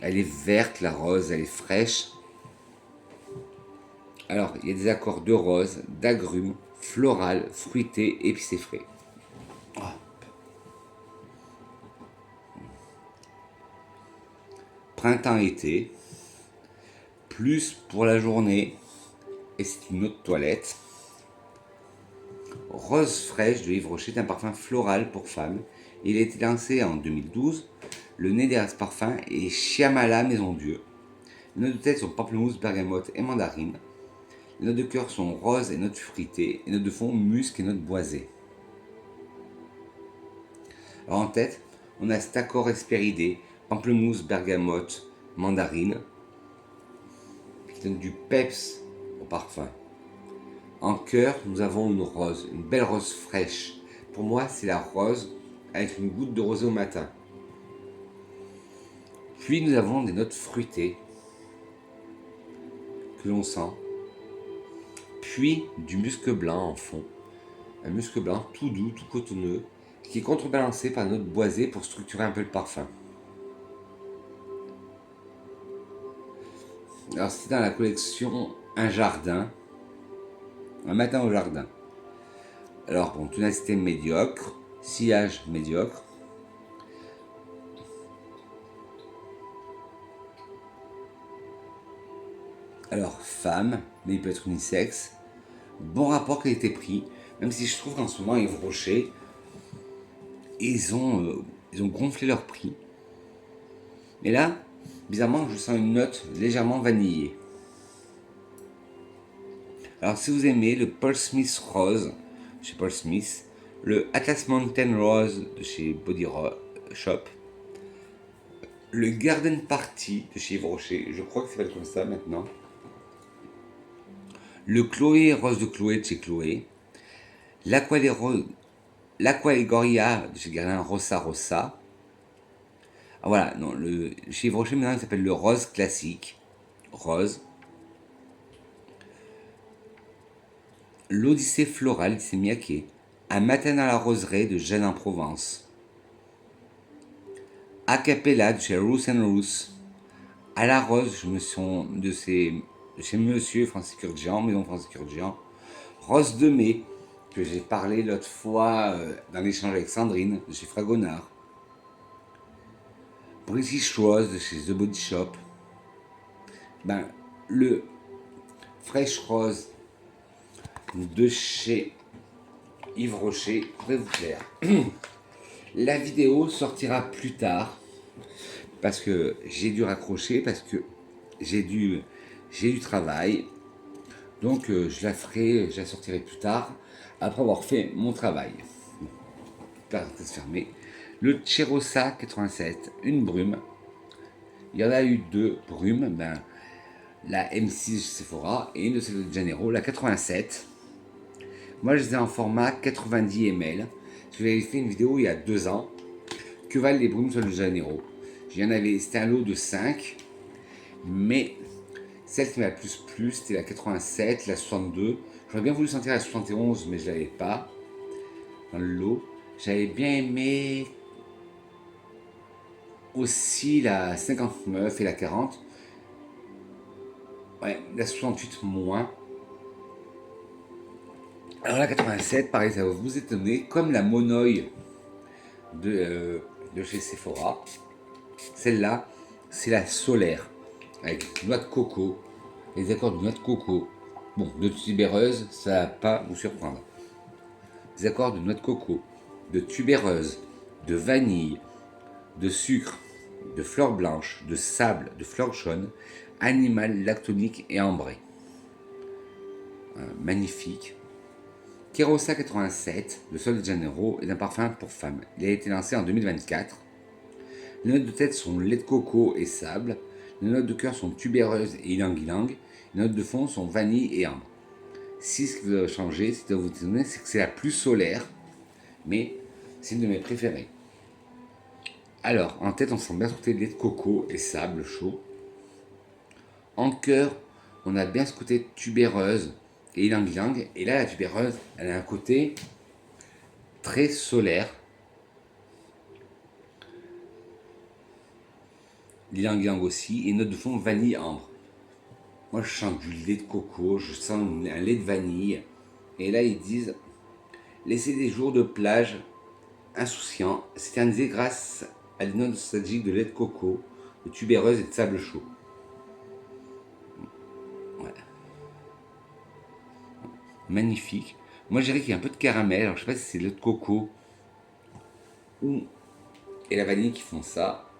Elle est verte, la rose, elle est fraîche. Alors, il y a des accords de rose, d'agrumes, floral, fruité, épicé frais. Printemps-été, plus pour la journée, et c'est une autre toilette. Rose fraîche de Yves Rocher est un parfum floral pour femmes. Il a été lancé en 2012. Le nez derrière ce parfum est Chiamala Maison Dieu. Les notes de tête sont pamplemousse, bergamote et mandarine. Les notes de cœur sont rose et notes fruitées. Les notes de fond, musc et notes boisées. Alors en tête, on a cet accord Hespéridé, pamplemousse, bergamote, mandarine, qui donne du peps au parfum. En cœur, nous avons une rose, une belle rose fraîche. Pour moi, c'est la rose avec une goutte de rosée au matin. Puis nous avons des notes fruitées que l'on sent. Puis du musc blanc en fond. Un musc blanc tout doux, tout cotonneux, qui est contrebalancé par une note boisée pour structurer un peu le parfum. Alors c'est dans la collection Un jardin, un matin au jardin. Alors bon, ténacité médiocre, sillage médiocre. Alors femme, mais il peut être unisexe. Bon rapport qualité-prix, même si je trouve qu'en ce moment Yves Rocher, ils ont gonflé leur prix. Mais là, bizarrement, je sens une note légèrement vanillée. Alors si vous aimez le Paul Smith Rose chez Paul Smith, le Atlas Mountain Rose de chez Body Shop, le Garden Party de chez Yves Rocher, je crois que ça s'appelle comme ça maintenant, le Chloé Rose de Chloé de chez Chloé, l'Aqualegoria de chez Guerlain Rossa Rossa, voilà, non, le chez Yves Rocher maintenant il s'appelle le rose classique. Rose. L'Odyssée florale, c'est Miaquet. Un matin dans la roseraie de Jeanne en Provence. A cappella de chez Rousse Rousse. À la rose, je me sens de chez Monsieur Francis Curdian, Maison Francis Curdian. Rose de mai, que j'ai parlé l'autre fois dans l'échange avec Sandrine, de chez Fragonard. British Rose de chez The Body Shop. Ben, le Fresh Rose de chez Yves Rocher pourrait vous plaire. La vidéo sortira plus tard parce que j'ai dû raccrocher, parce que j'ai du travail. Donc je la sortirai plus tard après avoir fait mon travail. Parenthèse fermée. Le Cherosa 87, une brume. Il y en a eu deux brumes, ben, la M6 Sephora et une de celle de Janeiro, la 87. Moi je les ai en format 90 ml. J'avais fait une vidéo il y a 2 ans. Que valent les brumes sur le Janeiro? C'était un lot de 5, mais celle qui m'a le plus plu, c'était la 87, la 62. J'aurais bien voulu sentir la 71, mais je ne l'avais pas dans le lot. J'avais bien aimé aussi la 59 et la 40. Ouais, la 68 moins. Alors la 87, pareil, ça va vous étonner, comme la Monoï de chez Sephora. Celle-là, c'est la solaire, avec noix de coco, les accords de noix de coco. Bon, de tubéreuse, ça va pas vous surprendre. Les accords de noix de coco, de tubéreuse, de vanille, de sucre, de fleurs blanches, de sable, de fleurs jaunes, animal, lactonique et ambré. Magnifique. Kerosa 87, le Sol de Janeiro, est un parfum pour femmes. Il a été lancé en 2024. Les notes de tête sont lait de coco et sable. Les notes de cœur sont tubéreuse et ylang-ylang. Les notes de fond sont vanille et ambre. Si ce qui vous a changé, c'est de vous donner, c'est que c'est la plus solaire, mais c'est une de mes préférées. Alors, en tête, on sent bien ce côté lait de coco et sable chaud. En cœur, on a bien ce côté tubéreuse et ylang-ylang. Et là, la tubéreuse, elle a un côté très solaire. Ylang-ylang aussi. Et note de fond, vanille ambre. Moi, je sens du lait de coco, je sens un lait de vanille. Et là, ils disent, laissez des jours de plage insouciants, s'éterniser grâce à des notes nostalgiques de lait de coco, de tubéreuse et de sable chaud. Ouais. Magnifique. Moi, je dirais qu'il y a un peu de caramel. Alors, je sais pas si c'est le lait de coco ou et la vanille qui font ça,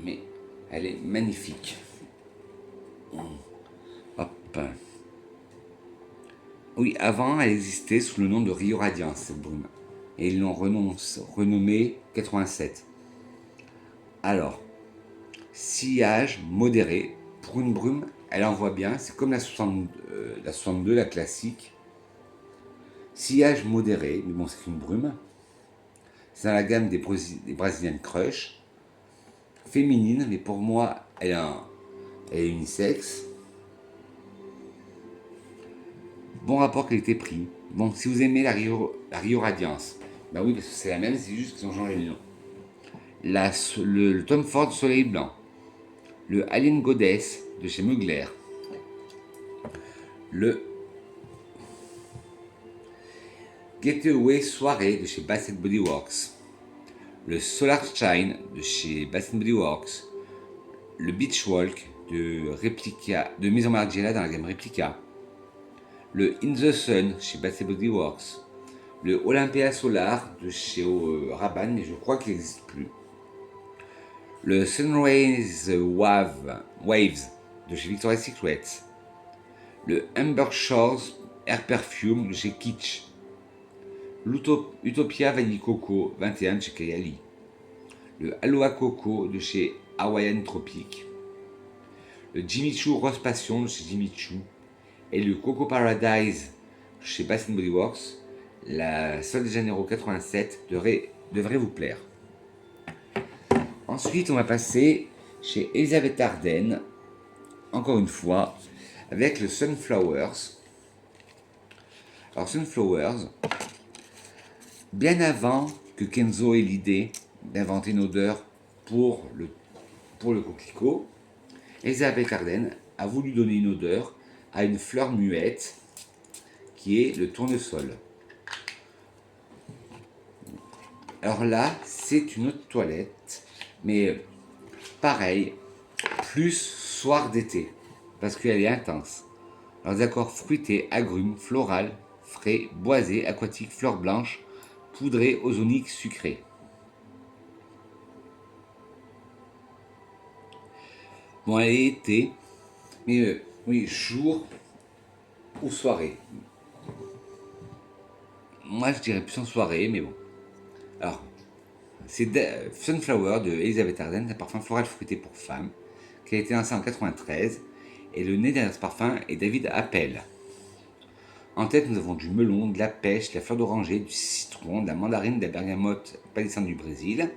mais elle est magnifique. Hop. Oui, avant, elle existait sous le nom de Rio Radiance, cette brume. Et ils l'ont renommée 87. Alors, sillage modéré. Pour une brume, elle envoie bien. C'est comme la 62, la classique. Sillage modéré, mais bon, c'est une brume. C'est dans la gamme des Brazilian Crush. Féminine, mais pour moi, elle est unisexe. Bon rapport qualité-prix. Bon, si vous aimez la Rio Radiance, bah oui, parce que c'est la même, c'est juste qu'ils ont changé le nom. Le Tom Ford Soleil Blanc. Le Alien Goddess de chez Mugler. Le Getaway Soirée de chez Bath Body Works. Le Solar Shine de chez Bath Body Works. Le Beach Walk de Maison Margiela dans la gamme Replica. Le In the Sun chez Bath Body Works. Le Olympia Solar de chez Rabanne, mais je crois qu'il n'existe plus. Le Sunrise Waves de chez Victoria's Secret. Le Amber Shores Air Perfume de chez Kitsch. L'Utopia Vanille Coco 21 de chez Kayali. Le Aloha Coco de chez Hawaiian Tropic. Le Jimmy Choo Rose Passion de chez Jimmy Choo. Et le Coco Paradise chez Bath Body Works. La Sol de Janeiro 87 devrait vous plaire. Ensuite, on va passer chez Elisabeth Arden, encore une fois, avec le Sunflowers. Alors Sunflowers, bien avant que Kenzo ait l'idée d'inventer une odeur pour le coquelicot, Elisabeth Arden a voulu donner une odeur à une fleur muette qui est le tournesol. Alors là, c'est une eau de toilette, mais pareil, plus soir d'été, parce qu'elle est intense. Alors des accords fruités, agrumes, floral, frais, boisé, aquatique, fleurs blanches, poudré, ozonique, sucré. Bon, elle est été, mais oui, jour ou soirée. Moi, je dirais plus en soirée, mais bon. Alors, c'est Sunflower de Elisabeth Arden, un parfum floral fruité pour femmes, qui a été lancé en 93, et le nez derrière ce parfum est David Appel. En tête, nous avons du melon, de la pêche, de la fleur d'oranger, du citron, de la mandarine, de la bergamote palissandre du Brésil.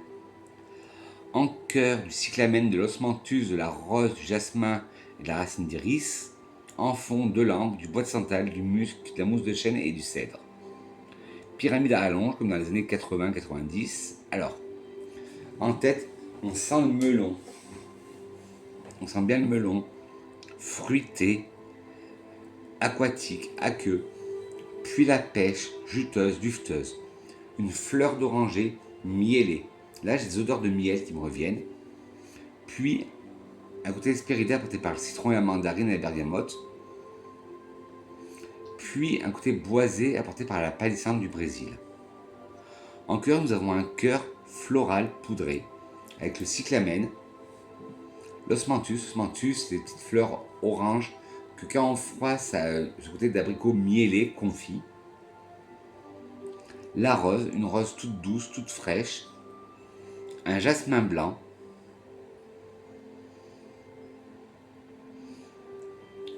En cœur, du cyclamène, de l'osmanthus, de la rose, du jasmin et de la racine d'iris. En fond, de l'ambre, du bois de santal, du musc, de la mousse de chêne et du cèdre. Pyramide à rallonge, comme dans les années 80-90. Alors, en tête, on sent le melon. On sent bien le melon, fruité, aquatique, aqueux, puis la pêche, juteuse, dufteuse. Une fleur d'oranger mielée. Là, j'ai des odeurs de miel qui me reviennent. Puis, un côté hespéridé apporté par le citron et la mandarine et la bergamote. Puis, un côté boisé apporté par la palissandre du Brésil. En cœur, nous avons un cœur floral poudré, avec le cyclamène, l'osmanthus. L'osmanthus, c'est des petites fleurs oranges que quand on froid, ça a ce côté d'abricot mielé, confit. La rose, une rose toute douce, toute fraîche. Un jasmin blanc.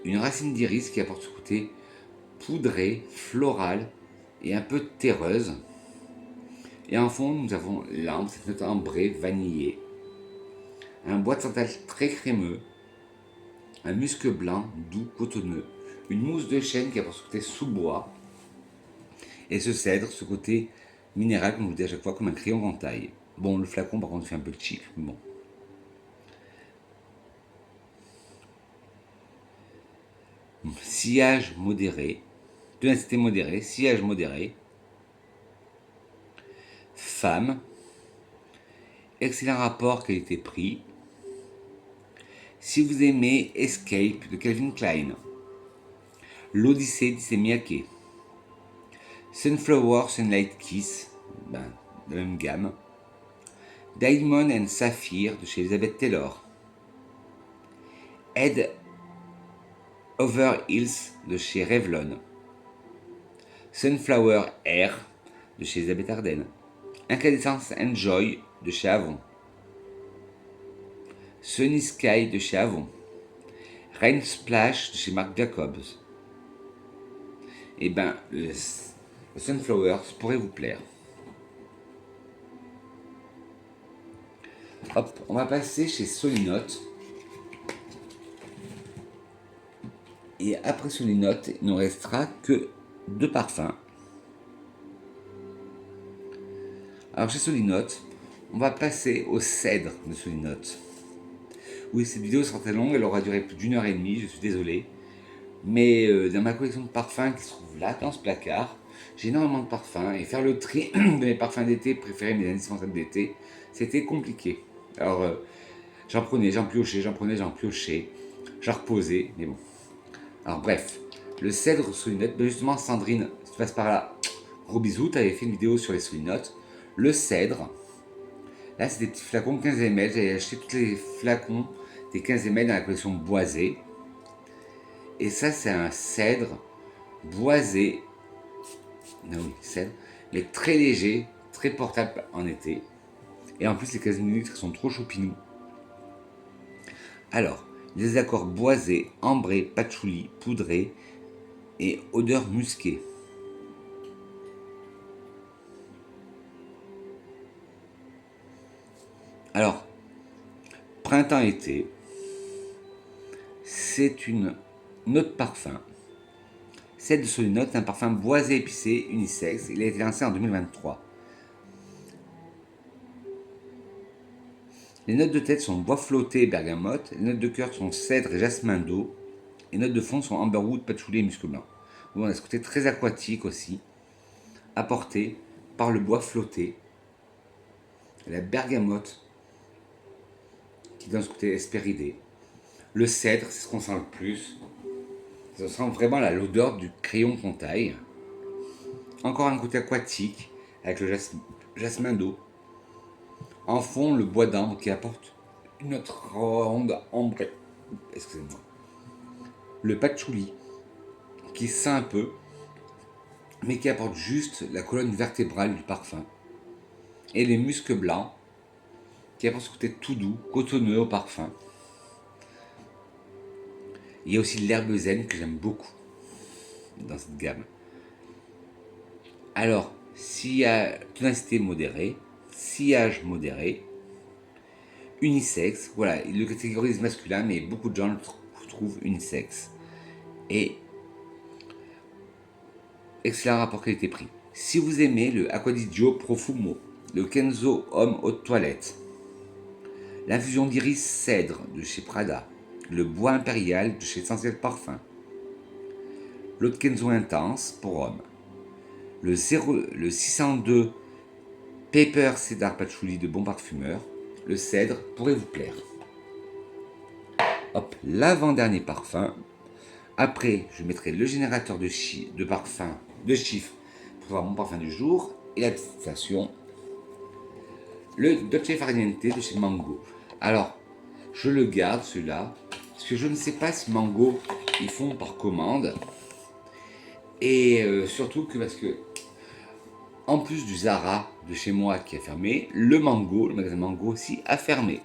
Une racine d'iris qui apporte ce côté poudré, floral et un peu terreuse. Et en fond, nous avons l'ambre, cette note ambrée, vanillée. Un bois de santal très crémeux. Un musc blanc, doux, cotonneux. Une mousse de chêne qui apporte ce côté sous-bois. Et ce cèdre, ce côté minéral, comme je vous dis à chaque fois, comme un crayon en taille. Bon, le flacon, par contre, fait un peu chic, mais bon. Sillage modéré, densité modérée, sillage modéré. Femme, excellent rapport qualité-prix. Si vous aimez Escape de Calvin Klein, l'Odyssée d'Issey Miyake, Sunflower Sunlight Kiss, de la même gamme, Diamond and Sapphire de chez Elizabeth Taylor, Head Over Heels de chez Revlon, Sunflower Air de chez Elizabeth Arden, Incandescence Enjoy de chez Avon, Sunny Sky de chez Avon, Rain Splash de chez Marc Jacobs. Et ben, le Sunflower pourrait vous plaire. Hop, on va passer chez Solinote. Et après Solinote, il ne restera que 2 parfums. Alors chez Solinote, on va passer au cèdre de Solinote. Oui, cette vidéo sera très longue, elle aura duré plus d'1 h 30, je suis désolé. Mais dans ma collection de parfums qui se trouve là, dans ce placard, j'ai énormément de parfums. Et faire le tri de mes parfums d'été préférés, mes indispensables d'été, c'était compliqué. Alors j'en prenais, j'en piochais, j'en prenais, j'en piochais, j'en reposais, mais bon. Alors bref, le cèdre Solinote, ben justement Sandrine, si tu passes par là, gros bisous, tu avais fait une vidéo sur les Solinote. Le cèdre, là c'est des petits flacons de 15 ml, j'avais acheté tous les flacons des 15 ml dans la collection boisée. Et ça c'est un cèdre boisé, non oui, cèdre, mais très léger, très portable en été. Et en plus les 15 ml sont trop choupinous. Alors, des accords boisés, ambrés, patchouli, poudrés et odeur musquée. Alors, printemps-été. C'est une note parfum. Celle de Solinote est un parfum boisé épicé unisexe. Il a été lancé en 2023. Les notes de tête sont bois flotté et bergamote. Les notes de cœur sont cèdre et jasmin d'eau. Les notes de fond sont amberwood, patchouli et musc blanc. On a ce côté très aquatique aussi, apporté par le bois flotté. La bergamote qui donne ce côté hespéridé. Le cèdre, c'est ce qu'on sent le plus. Ça sent vraiment l'odeur du crayon qu'on taille. Encore un côté aquatique avec le jasmin d'eau. En fond, le bois d'ambre qui apporte une autre ronde ambrée. Excusez-moi. Le patchouli qui sent un peu, mais qui apporte juste la colonne vertébrale du parfum. Et les muscs blancs qui apportent ce côté tout doux, cotonneux au parfum. Il y a aussi l'herbe zen que j'aime beaucoup dans cette gamme. Alors, s'il y a tonalité modérée, sillage modéré, unisexe, voilà, il le catégorise masculin, mais beaucoup de gens le trouvent unisexe. Et excellent rapport qualité-prix. Si vous aimez le Acqua di Gio Profumo, le Kenzo Homme Haute Toilette, l'infusion d'iris cèdre de chez Prada, le bois impérial de chez Essentiel Parfum, l'eau de Kenzo Intense pour homme, le 602 Paper Cedar Patchouli de Bon Parfumeur, le cèdre pourrait vous plaire. Hop, l'avant-dernier parfum. Après, je mettrai le générateur de parfum, de chiffres, pour voir mon parfum du jour et la destination. Le Dolce Far Niente de chez Mango. Alors, je le garde celui-là, parce que je ne sais pas si Mango, ils font par commande. Et surtout que parce que, en plus du Zara de chez moi qui a fermé, le Mango, le magasin Mango aussi, a fermé.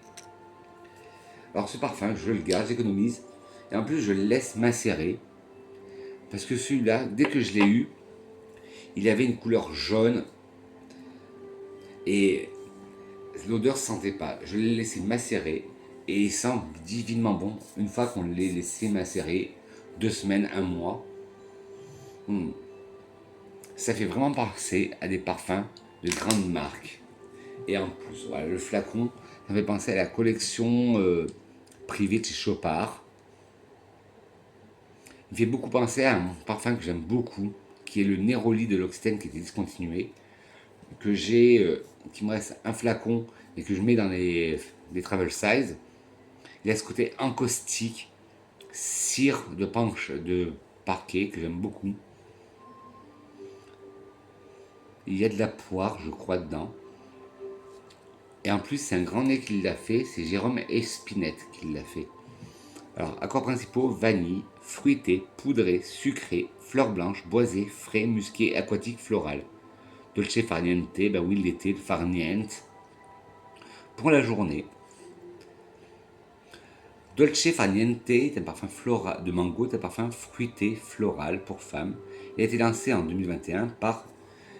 Alors ce parfum, je le garde, j'économise. Et en plus, je le laisse macérer. Parce que celui-là, dès que je l'ai eu, il avait une couleur jaune. Et l'odeur ne se sentait pas. Je l'ai laissé macérer. Et il sent divinement bon. Une fois qu'on l'a laissé macérer, 2 semaines, 1 mois. Ça fait vraiment penser à des parfums de grandes marques. Et en plus, voilà, le flacon, ça me fait penser à la collection privée de chez Chopard. Il fait beaucoup penser à un parfum que j'aime beaucoup, qui est le Neroli de l'Occitane qui était discontinué, que j'ai, qui me reste un flacon et que je mets dans les travel size. Il a ce côté encaustique, cire de parquet que j'aime beaucoup. Il y a de la poire, je crois, dedans. Et en plus, c'est un grand nez qui l'a fait, c'est Jérôme Espinette qui l'a fait. Alors, accords principaux, vanille, fruité, poudré, sucré, fleurs blanches, boisé, frais, musqué, aquatique, floral. Dolce Far Niente, ben oui, l'été, le Far Niente. Pour la journée. Dolce Far Niente est un parfum floral de mango, est un parfum fruité, floral pour femmes. Il a été lancé en 2021 par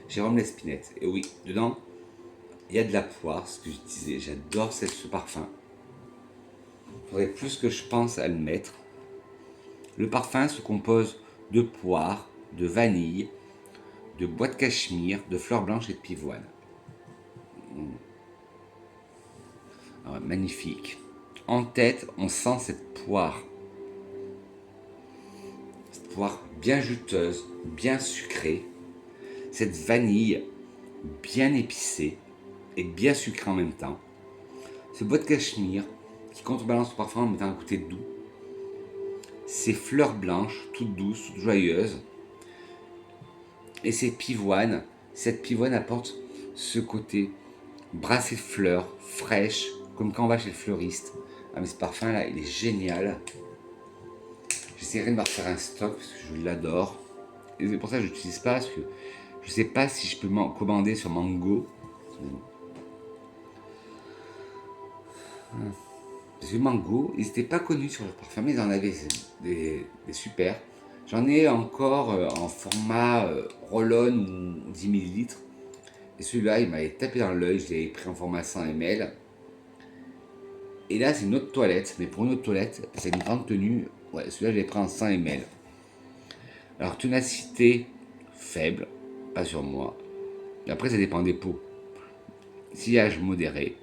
Jérôme Lespinette. Et oui, dedans, il y a de la poire, ce que je disais, j'adore ce parfum. Il faudrait plus que je pense à le mettre. Le parfum se compose de poire, de vanille, de bois de cachemire, de fleurs blanches et de pivoine. Alors, magnifique. En tête, on sent cette poire. Cette poire bien juteuse, bien sucrée. Cette vanille bien épicée et bien sucrée en même temps. Ce bois de cachemire qui contrebalance le parfum en mettant un côté doux. Ces fleurs blanches, toutes douces, toutes joyeuses. Et ces pivoines, cette pivoine apporte ce côté brassé de fleurs, fraîches, comme quand on va chez le fleuriste. Ah mais ce parfum là, il est génial. J'essaierai de me refaire un stock parce que je l'adore. Et c'est pour ça que je l'utilise pas, parce que je sais pas si je peux m'en commander sur Mango. Parce que Mango, ils n'étaient pas connus sur leur parfum, mais ils en avaient des super. J'en ai encore en format roll-on ou 10 ml. Et celui-là, il m'avait tapé dans l'œil, je l'avais pris en format 100 ml. Et là, c'est une autre toilette, mais pour une autre toilette, c'est une grande tenue. Ouais, celui-là, je l'ai pris en 100 ml. Alors, ténacité faible, pas sur moi. Et après, ça dépend des pots. Sillage modéré.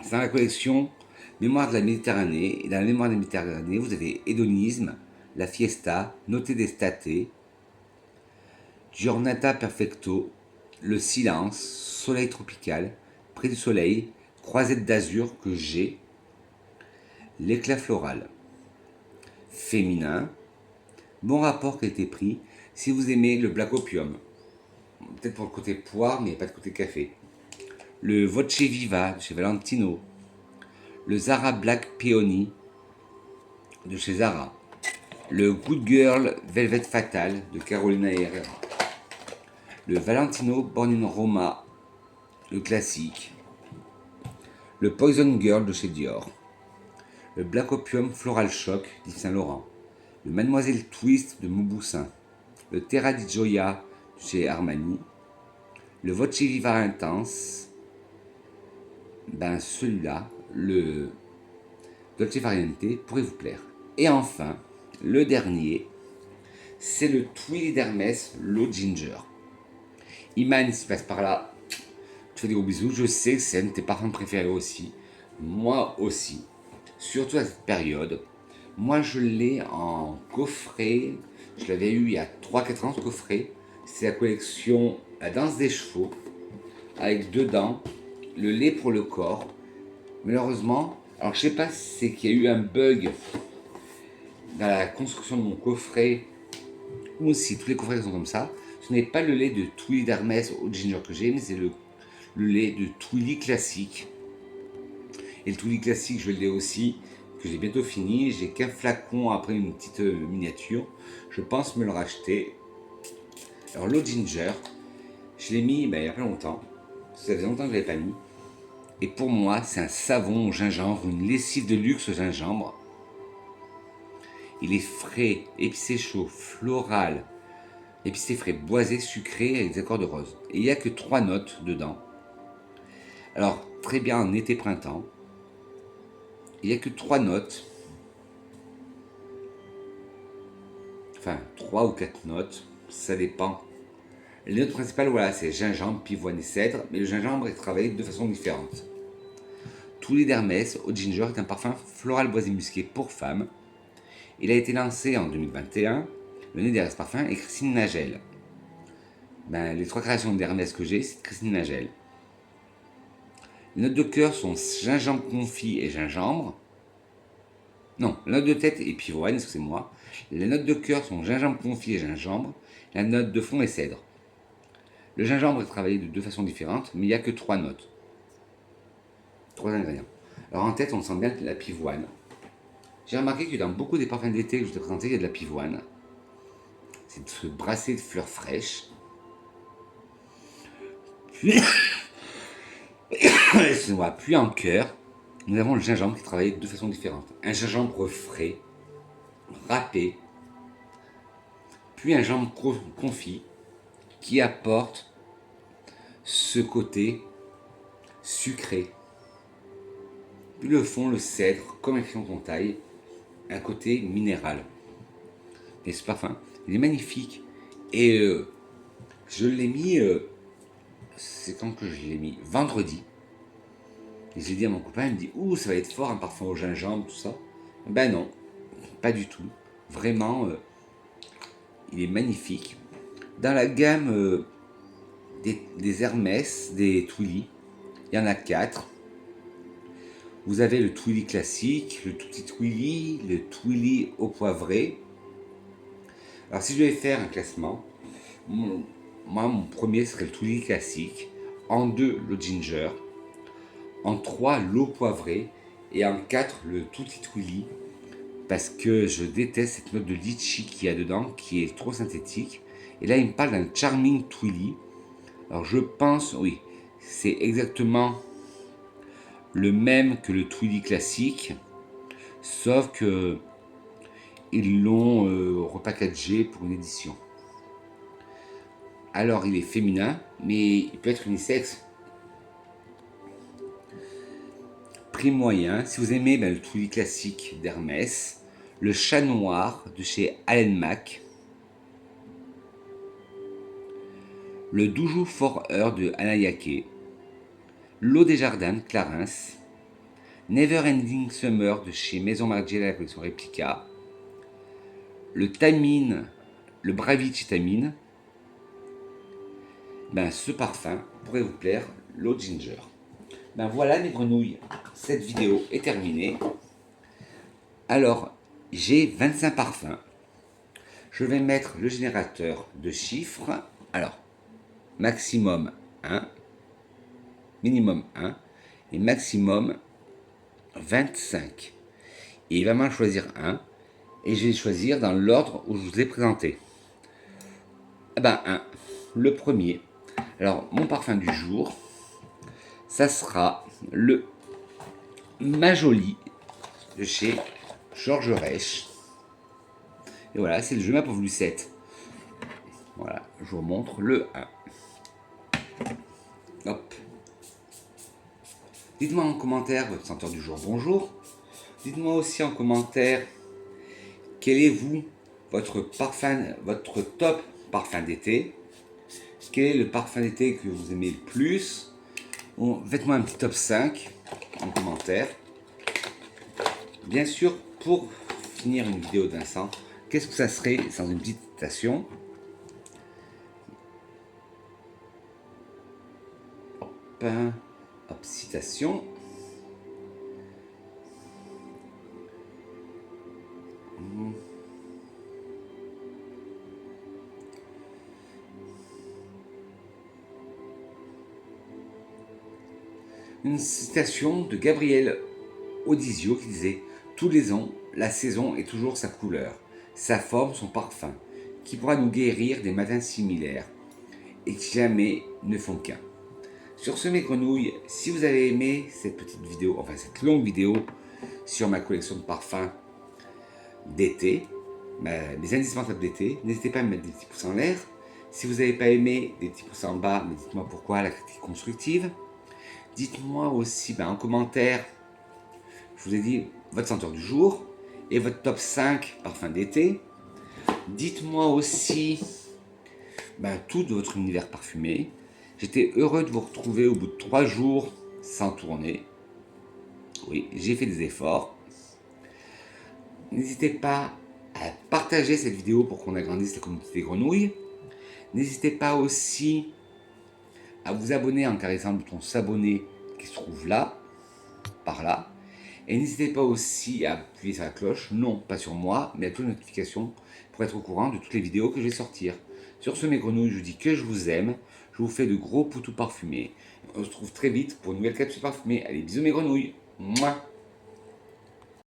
C'est dans la collection Mémoire de la Méditerranée. Et dans la Mémoire de la Méditerranée, vous avez Hédonisme, La Fiesta, Note d'Estate, Giornata Perfecto, Le Silence, Soleil Tropical, Près du Soleil, Croisette d'Azur que j'ai, L'éclat floral. Féminin, bon rapport qualité-prix si vous aimez le Black Opium. Peut-être pour le côté poire, mais pas de côté café. Le Voce Viva de chez Valentino. Le Zara Black Peony de chez Zara. Le Good Girl Velvet Fatal de Carolina Herrera. Le Valentino Born in Roma, le classique. Le Poison Girl de chez Dior. Le Black Opium Floral Shock d'Yves Saint Laurent. Le Mademoiselle Twist de Mauboussin. Le Terra di Gioia de chez Armani. Le Voce Viva Intense, ben celui-là, le Dolce Variante, pourrait vous plaire. Et enfin, le dernier, c'est le Twilly d'Hermès Low Ginger. Iman, si passe par là, tu fais des gros bisous. Je sais que c'est un de tes parfums préférés aussi. Moi aussi. Surtout à cette période. Moi, je l'ai en coffret. Je l'avais eu il y a 3-4 ans, ce coffret. C'est la collection La Danse des Chevaux. Avec dedans le lait pour le corps. Malheureusement, alors je sais pas si c'est qu'il y a eu un bug dans la construction de mon coffret ou si tous les coffrets sont comme ça. Ce n'est pas le lait de Twilly d'Hermès au ginger que j'ai, mais c'est le lait de Twilly classique. Et le Twilly classique, je l'ai aussi, que j'ai bientôt fini. J'ai qu'un flacon après une petite miniature. Je pense me le racheter. Alors l'eau ginger, je l'ai mis il y a pas longtemps. Ça faisait longtemps que je ne l'avais pas mis. Et pour moi, c'est un savon au gingembre, une lessive de luxe au gingembre. Il est frais, épicé chaud, floral, épicé frais, boisé, sucré avec des accords de rose. Et il n'y a que 3 notes dedans. Alors, très bien en été-printemps. Il n'y a que 3 notes. Enfin, 3 ou 4 notes. Ça dépend. Les notes principales, voilà, c'est gingembre, pivoine et cèdre. Mais le gingembre est travaillé de façon différente. Twilly d'Hermès au ginger est un parfum floral boisé musqué pour femmes. Il a été lancé en 2021. Le nez derrière ce parfum est Christine Nagel. Les 3 créations d'Hermès que j'ai, c'est Christine Nagel. Les notes de cœur sont gingembre confit et gingembre. Non, la note de tête est pivoine, excusez-moi. Les notes de cœur sont gingembre confit et gingembre. La note de fond est cèdre. Le gingembre est travaillé de 2 façons différentes, mais il n'y a que 3 notes. 3 ingrédients. Alors en tête, on sent bien la pivoine. J'ai remarqué que dans beaucoup des parfums d'été que je te présentais, il y a de la pivoine. C'est de se brasser de fleurs fraîches. Puis, excusez-moi, puis en cœur, nous avons le gingembre qui travaille de 2 façons différentes. Un gingembre frais, râpé, puis un gingembre confit qui apporte ce côté sucré. Puis le fond, le cèdre, comme écrit en taille, un côté minéral. Et ce parfum, il est magnifique. Et je l'ai mis, c'est quand que je l'ai mis? Vendredi. Et j'ai dit à mon copain, il me dit, ouh, ça va être fort un parfum au gingembre, tout ça. Ben non, pas du tout. Vraiment, il est magnifique. Dans la gamme des Hermès, des Twilly, il y en a 4. Vous avez le Twilly classique, le tout petit Twilly, le Twilly au poivré. Alors si je devais faire un classement, mon premier serait le Twilly classique, en 2 le ginger, en 3 l'eau poivrée et en 4 le Tutti Twilly parce que je déteste cette note de litchi qu'il y a dedans qui est trop synthétique. Et là il me parle d'un Charming Twilly. Alors je pense, oui, c'est exactement le même que le Twilly classique, sauf que ils l'ont repackagé pour une édition. Alors il est féminin, mais il peut être unisexe. prix moyen. Si vous aimez le Twilly classique d'Hermès, le chat noir de chez Allen Mac, le Doujou for Her de Anayake, l'eau des jardins de Clarins, Never Ending Summer de chez Maison Margiela, la collection Replica, le Tamine, le Bravitch Tamine, ce parfum pourrait vous plaire, l'eau ginger. Voilà mes grenouilles, cette vidéo est terminée. Alors, j'ai 25 parfums. Je vais mettre le générateur de chiffres. Alors, maximum 1, minimum 1 et maximum 25. Et il va m'en choisir un et je vais choisir dans l'ordre où je vous ai présenté. 1, le premier. Alors, mon parfum du jour, ça sera le Majoli de chez Georges Reich. Et voilà, c'est le Je m'appelle Lucette. Voilà, je vous montre le 1. Hop. Dites-moi en commentaire votre senteur du jour, bonjour. Dites-moi aussi en commentaire quel est votre top parfum d'été. Quel est le parfum d'été que vous aimez le plus? Faites-moi un petit top 5 en commentaire. Bien sûr, pour finir une vidéo de Vincent, qu'est-ce que ça serait sans une petite citation? Hop, citation. Une citation de Gabriel Audisio qui disait « Tous les ans, la saison est toujours sa couleur, sa forme, son parfum, qui pourra nous guérir des matins similaires et qui jamais ne font qu'un. » Sur ce mes grenouilles, si vous avez aimé cette petite vidéo, enfin cette longue vidéo sur ma collection de parfums d'été, mes indispensables d'été, n'hésitez pas à me mettre des petits pouces en l'air. Si vous n'avez pas aimé, des petits pouces en bas, mais dites-moi pourquoi, la critique constructive. Dites-moi aussi en commentaire, je vous ai dit, votre senteur du jour et votre top 5 parfums d'été. Dites-moi aussi tout de votre univers parfumé. J'étais heureux de vous retrouver au bout de 3 jours sans tourner. Oui, j'ai fait des efforts. N'hésitez pas à partager cette vidéo pour qu'on agrandisse la communauté des grenouilles. N'hésitez pas aussi à vous abonner en caressant le bouton s'abonner qui se trouve là, par là. Et n'hésitez pas aussi à appuyer sur la cloche, non pas sur moi, mais à toutes les notifications pour être au courant de toutes les vidéos que je vais sortir. Sur ce mes grenouilles, je vous dis que je vous aime, je vous fais de gros poutous parfumés. On se retrouve très vite pour une nouvelle capsule parfumée. Allez, bisous mes grenouilles. Mouah.